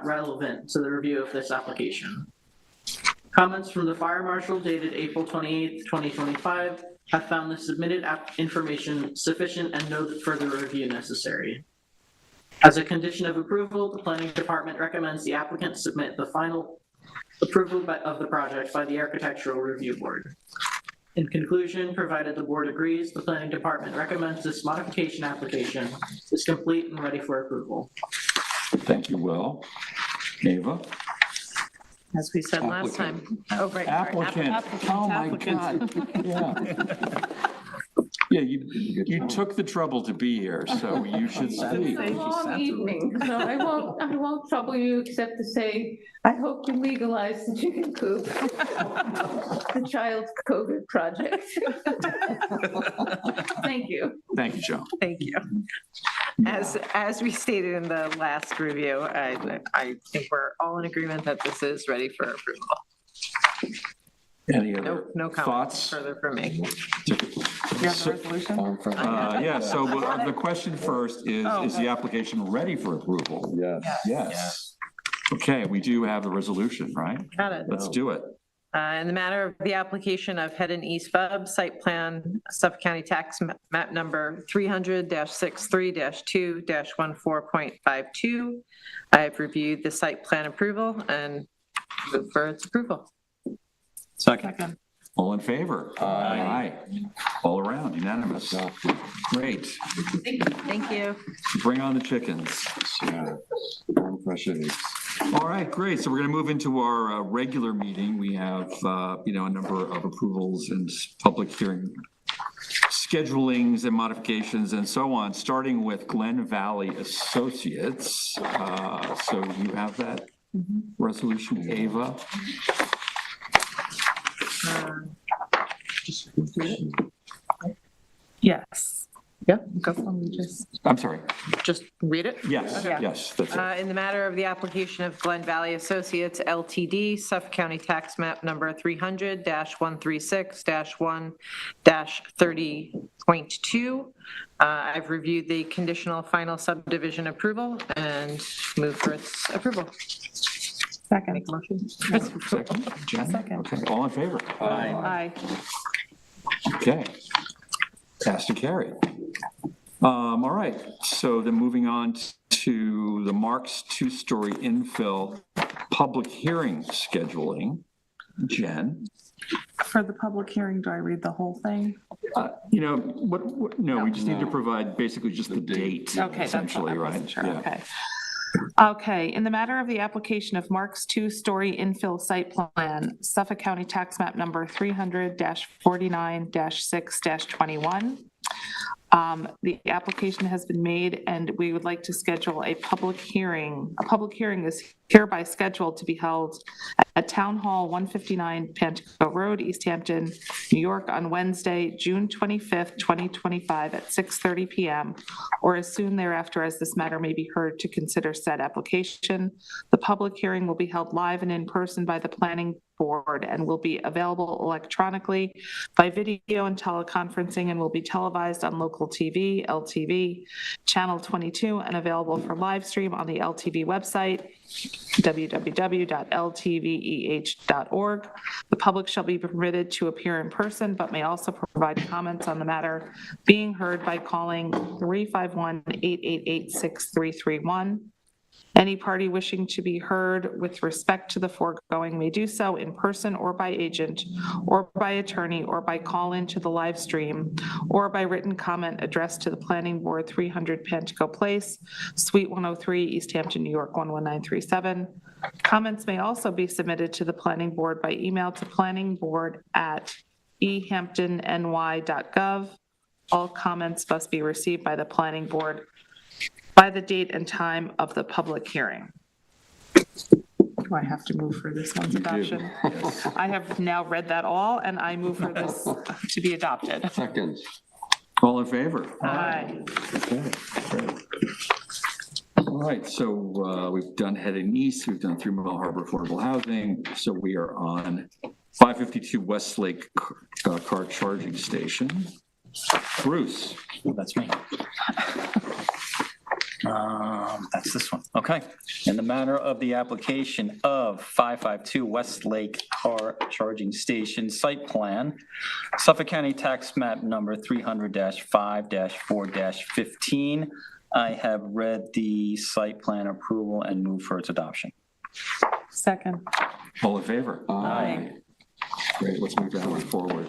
relevant to the review of this application. Comments from the fire marshal dated April 28th, 2025 have found the submitted information sufficient and no further review necessary. As a condition of approval, the planning department recommends the applicant submit the final approval of the project by the architectural review board. In conclusion, provided the board agrees, the planning department recommends this modification application is complete and ready for approval. Thank you, Will. Ava? As we said last time. Oh, right. Applicant. Oh, my God. Yeah. Yeah, you took the trouble to be here, so you should speak. It's a long evening, so I won't trouble you except to say, I hope to legalize the chicken coop, the child's COVID project. Thank you. Thank you, Joe. Thank you. As we stated in the last review, I think we're all in agreement that this is ready for approval. Any other No comments thoughts? further from me. You have the resolution? Yeah, so the question first is the application ready for approval? Yes. Yes. Okay, we do have the resolution, right? Got it. Let's do it. In the matter of the application of Head and East Bub Site Plan, Suffolk County Tax Map Number 300-63-2-14.52, I've reviewed the site plan approval and move for its approval. Second. All in favor? Aye. All around, unanimous. Great. Thank you. Bring on the chickens. Fresh eggs. All right, great. So we're going to move into our regular meeting. We have, a number of approvals and public hearing schedulings and modifications and so on, starting with Glen Valley Associates. So you have that resolution, Ava? Yes. Yeah, go from I'm sorry. just read it. Yes, Okay. yes, that's it. In the matter of the application of Glen Valley Associates LTD, Suffolk County Tax Map Number 300-136-1-30.2, I've reviewed the conditional final subdivision approval and move for its approval. Second. Make a motion. Second, Jen? Okay, all in favor? Aye. Okay. Passed and carried. All right, so then moving on to the Marks two-story infill public hearing scheduling. Jen? For the public hearing, do I read the whole thing? No, we just need to provide basically just the date, Okay, that's all. essentially, I right? wasn't sure. Yeah. Okay. Okay, in the matter of the application of Mark's two-story infill site plan, Suffolk County Tax Map Number 300-49-6-21. The application has been made and we would like to schedule a public hearing. A public hearing is hereby scheduled to be held at Town Hall 159 Pantico Road, East Hampton, New York on Wednesday, June 25th, 2025 at 6:30 PM or as soon thereafter as this matter may be heard to consider said application. The public hearing will be held live and in person by the planning board and will be available electronically by video and teleconferencing and will be televised on local TV, LTV, Channel 22, and available for live stream on the LTV website, www.ltveh.org. The public shall be permitted to appear in person, but may also provide comments on the matter being heard by calling 351-888-6331. Any party wishing to be heard with respect to the foregoing may do so in person or by agent, or by attorney, or by call-in to the live stream, or by written comment addressed to the Planning Board, 300 Pantico Place, Suite 103, East Hampton, New York, 11937. Comments may also be submitted to the Planning Board by email to planningboard@ehamptonny.gov. All comments must be received by the Planning Board by the date and time of the public hearing. Do I have to move for this one's adoption? I have now read that all, and I move for this to be adopted. Second. All in favor? Aye. Okay, great. All right, so we've done Head and East, we've done 3 Mill Harbor Affordable Housing, so we are on 552 Westlake Car Charging Station. Bruce. That's me. That's this one. Okay. In the matter of the application of 552 Westlake Car Charging Station Site Plan, Suffolk County Tax Map Number 300-5-4-15. I have read the site plan approval and move for its adoption. Second. All in favor? Aye. Great, let's move that one forward.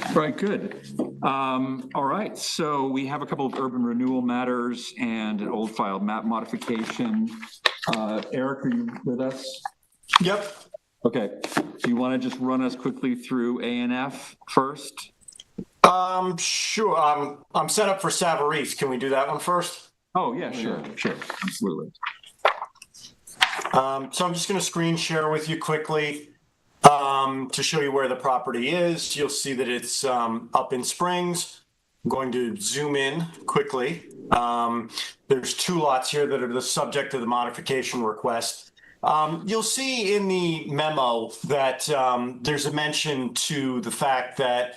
All right, good. All right, so we have a couple of urban renewal matters and an old file map modification. Eric, are you with us? Yep. Okay, do you want to just run us quickly through A and F first? Sure. I'm set up for Savarese. Can we do that one first? Oh, yeah, sure, absolutely. So I'm just going to screen share with you quickly to show you where the property is. You'll see that it's up in Springs. I'm going to zoom in quickly. There's 2 lots here that are the subject of the modification request. You'll see in the memo that there's a mention to the fact that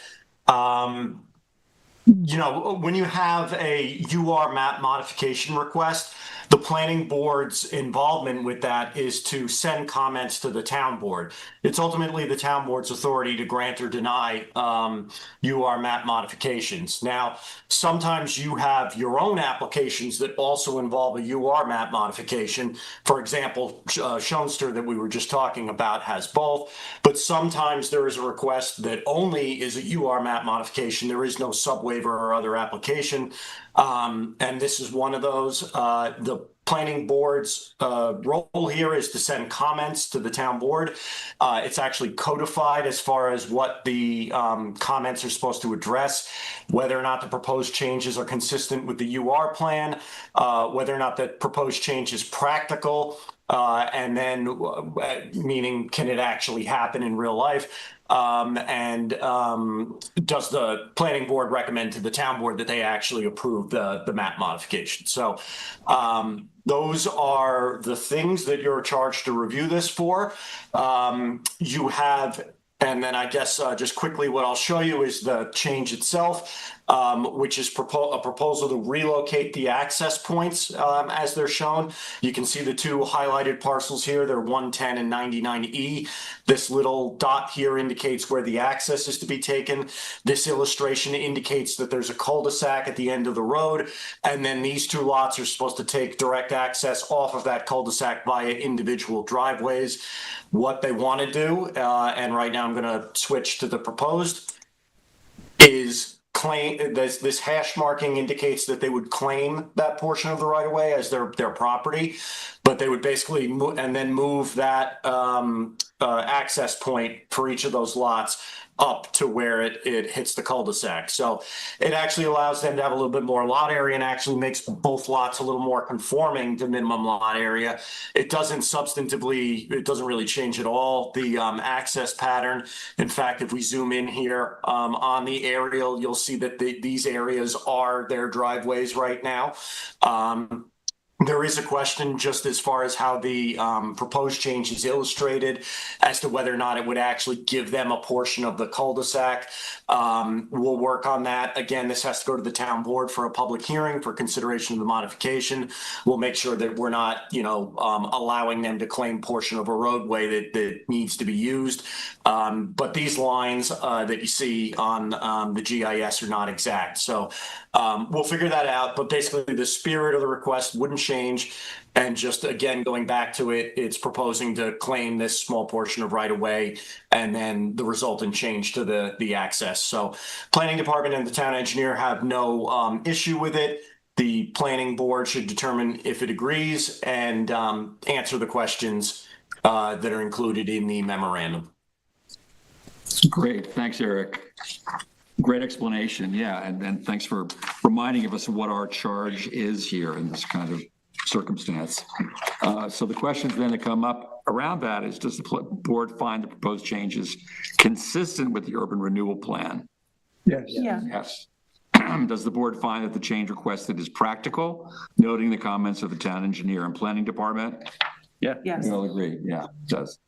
you know, when you have a UR map modification request, the planning board's involvement with that is to send comments to the town board. It's ultimately the town board's authority to grant or deny UR map modifications. Now, sometimes you have your own applications that also involve a UR map modification. For example, Schoenster that we were just talking about has both, but sometimes there is a request that only is a UR map modification. There is no subwaiver or other application. And this is one of those. The planning board's role here is to send comments to the town board. It's actually codified as far as what the comments are supposed to address, whether or not the proposed changes are consistent with the UR plan, whether or not the proposed change is practical, and then meaning can it actually happen in real life? Does the planning board recommend to the town board that they actually approve the map modification? So those are the things that you're charged to review this for. You have, and then I guess just quickly what I'll show you is the change itself, which is a proposal to relocate the access points as they're shown. You can see the 2 highlighted parcels here. They're 110 and 99E. This little dot here indicates where the access is to be taken. This illustration indicates that there's a cul-de-sac at the end of the road, and then these 2 lots are supposed to take direct access off of that cul-de-sac via individual driveways. What they want to do, and right now I'm going to switch to the proposed, is claim this hash marking indicates that they would claim that portion of the right of way as their property, but they would basically move that access point for each of those lots up to where it hits the cul-de-sac. So it actually allows them to have a little bit more lot area and actually makes both lots a little more conforming to minimum lot area. It doesn't substantively, it doesn't really change at all the access pattern. In fact, if we zoom in here on the aerial, you'll see that these areas are their driveways right now. There is a question just as far as how the proposed change is illustrated as to whether or not it would actually give them a portion of the cul-de-sac. We'll work on that. Again, this has to go to the town board for a public hearing for consideration of the modification. We'll make sure that we're not, allowing them to claim portion of a roadway that needs to be used. But these lines that you see on the GIS are not exact. So we'll figure that out. But basically the spirit of the request wouldn't change. And just again, going back to it, it's proposing to claim this small portion of right of way and then the resultant change to the access. So planning department and the town engineer have no issue with it. The planning board should determine if it agrees and answer the questions that are included in the memorandum. Great, thanks, Eric. Great explanation, yeah, and thanks for reminding us of what our charge is here in this kind of circumstance. So the questions then that come up around that is, does the board find the proposed changes consistent with the urban renewal plan? Yes. Yeah. Yes. Does the board find that the change requested is practical, noting the comments of the town engineer and planning department? Yeah, Yes. we all agree, yeah, it does.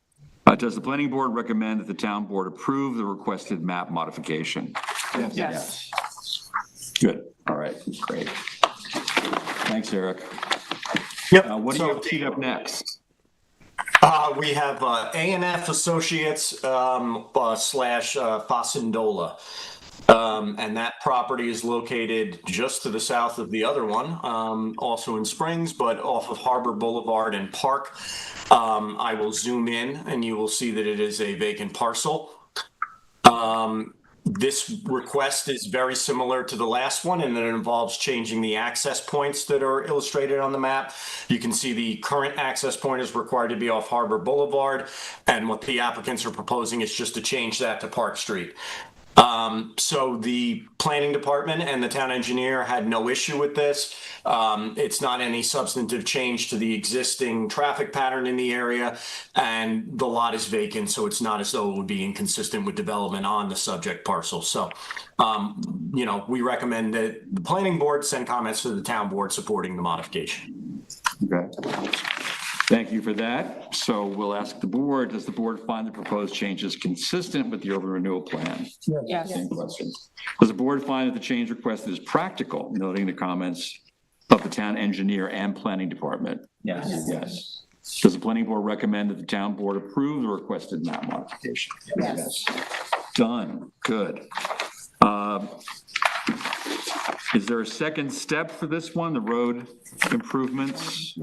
Does the planning board recommend that the town board approve the requested map modification? Yes. Good, all right, great. Thanks, Eric. Yep. What do you have teed up next? We have A&F Associates / Facindola. And that property is located just to the south of the other one, also in Springs, but off of Harbor Boulevard and Park. I will zoom in and you will see that it is a vacant parcel. This request is very similar to the last one, and it involves changing the access points that are illustrated on the map. You can see the current access point is required to be off Harbor Boulevard, and what the applicants are proposing is just to change that to Park Street. So the planning department and the town engineer had no issue with this. It's not any substantive change to the existing traffic pattern in the area, and the lot is vacant, so it's not as though it would be inconsistent with development on the subject parcel. So, we recommend that the planning board send comments to the town board supporting the modification. Okay. Thank you for that. So we'll ask the board, does the board find the proposed changes consistent with the urban renewal plan? Yes. Same question. Does the board find that the change requested is practical, noting the comments of the town engineer and planning department? Yes. Yes. Does the planning board recommend that the town board approve the requested map modification? Yes. Done. Good. Is there a second step for this one, the road improvements?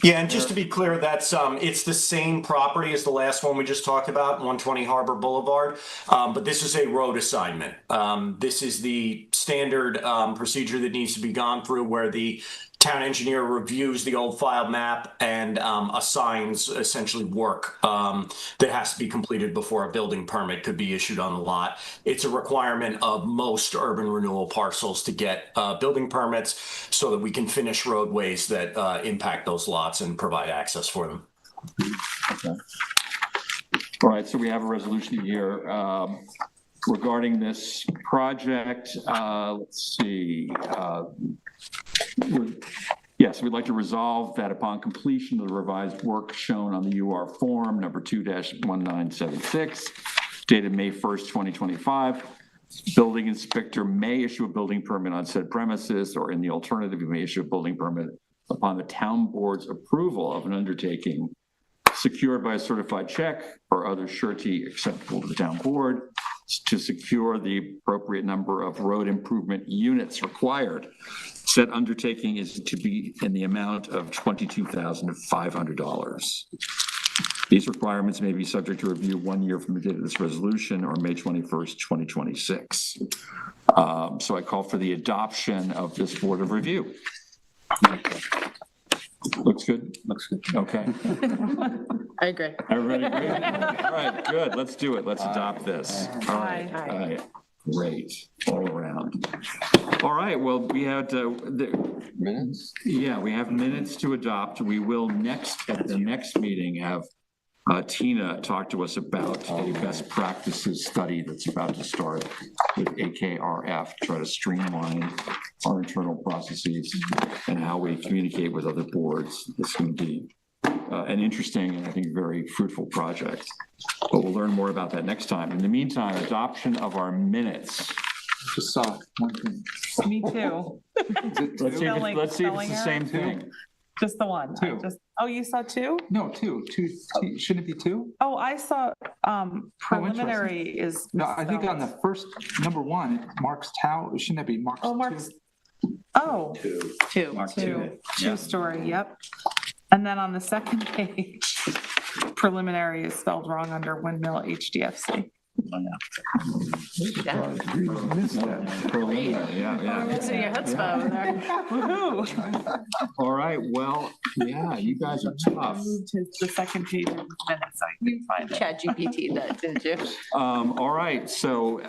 Yeah, and just to be clear, that's it's the same property as the last one we just talked about, 120 Harbor Boulevard, but this is a road assignment. This is the standard procedure that needs to be gone through, where the town engineer reviews the old file map and assigns essentially work that has to be completed before a building permit could be issued on the lot. It's a requirement of most urban renewal parcels to get building permits so that we can finish roadways that impact those lots and provide access for them. Okay. All right, so we have a resolution here regarding this project. Let's see. Yes, we'd like to resolve that upon completion of the revised work shown on the UR form number 2-1976, dated May 1st, 2025, building inspector may issue a building permit on said premises, or in the alternative, he may issue a building permit upon the town board's approval of an undertaking secured by a certified check or other surety acceptable to the town board to secure the appropriate number of road improvement units required. Said undertaking is to be in the amount of $22,500. These requirements may be subject to review 1 year from the date of this resolution, or May 21st, 2026. So I call for the adoption of this board of review. Looks good? Looks good. Okay. I agree. Everybody agree? All right, good. Let's do it. Let's adopt this. All right. Aye. All right. Great. All around. All right. Well, we had Minutes? Yeah, we have minutes to adopt. We will next, at the next meeting, have Tina talk to us about a best practices study that's about to start with AKRF, to try to streamline our internal processes and how we communicate with other boards. It's going to be an interesting and I think very fruitful project, but we'll learn more about that next time. In the meantime, adoption of our minutes. Just saw one thing. Me too. Let's see if it's the same thing. Just the one. Two. Oh, you saw two? No, two. Shouldn't it be two? Oh, I saw preliminary is. No, I think on the first, number one, it marks Tau, shouldn't it be marks? Oh, marks. Oh. Two. Mark Two. Yeah. Two-story, yep. And then on the second page, preliminary is spelled wrong under Windmill HDFC. Missed that. Preliminary, yeah. It's in your chutzpah over there. Woohoo! All right, well, yeah, you guys are tough. Moved to the second page of the minutes, so I can find it. ChatGPT that, didn't you? All right, so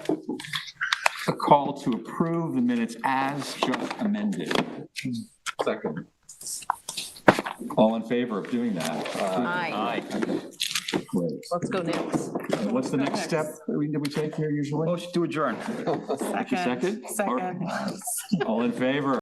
a call to approve the minutes as just amended. Second. All in favor of doing that? Aye. Great. Let's go next. What's the next step that we take here usually? Motion to adjourn. Second? Second. All in favor?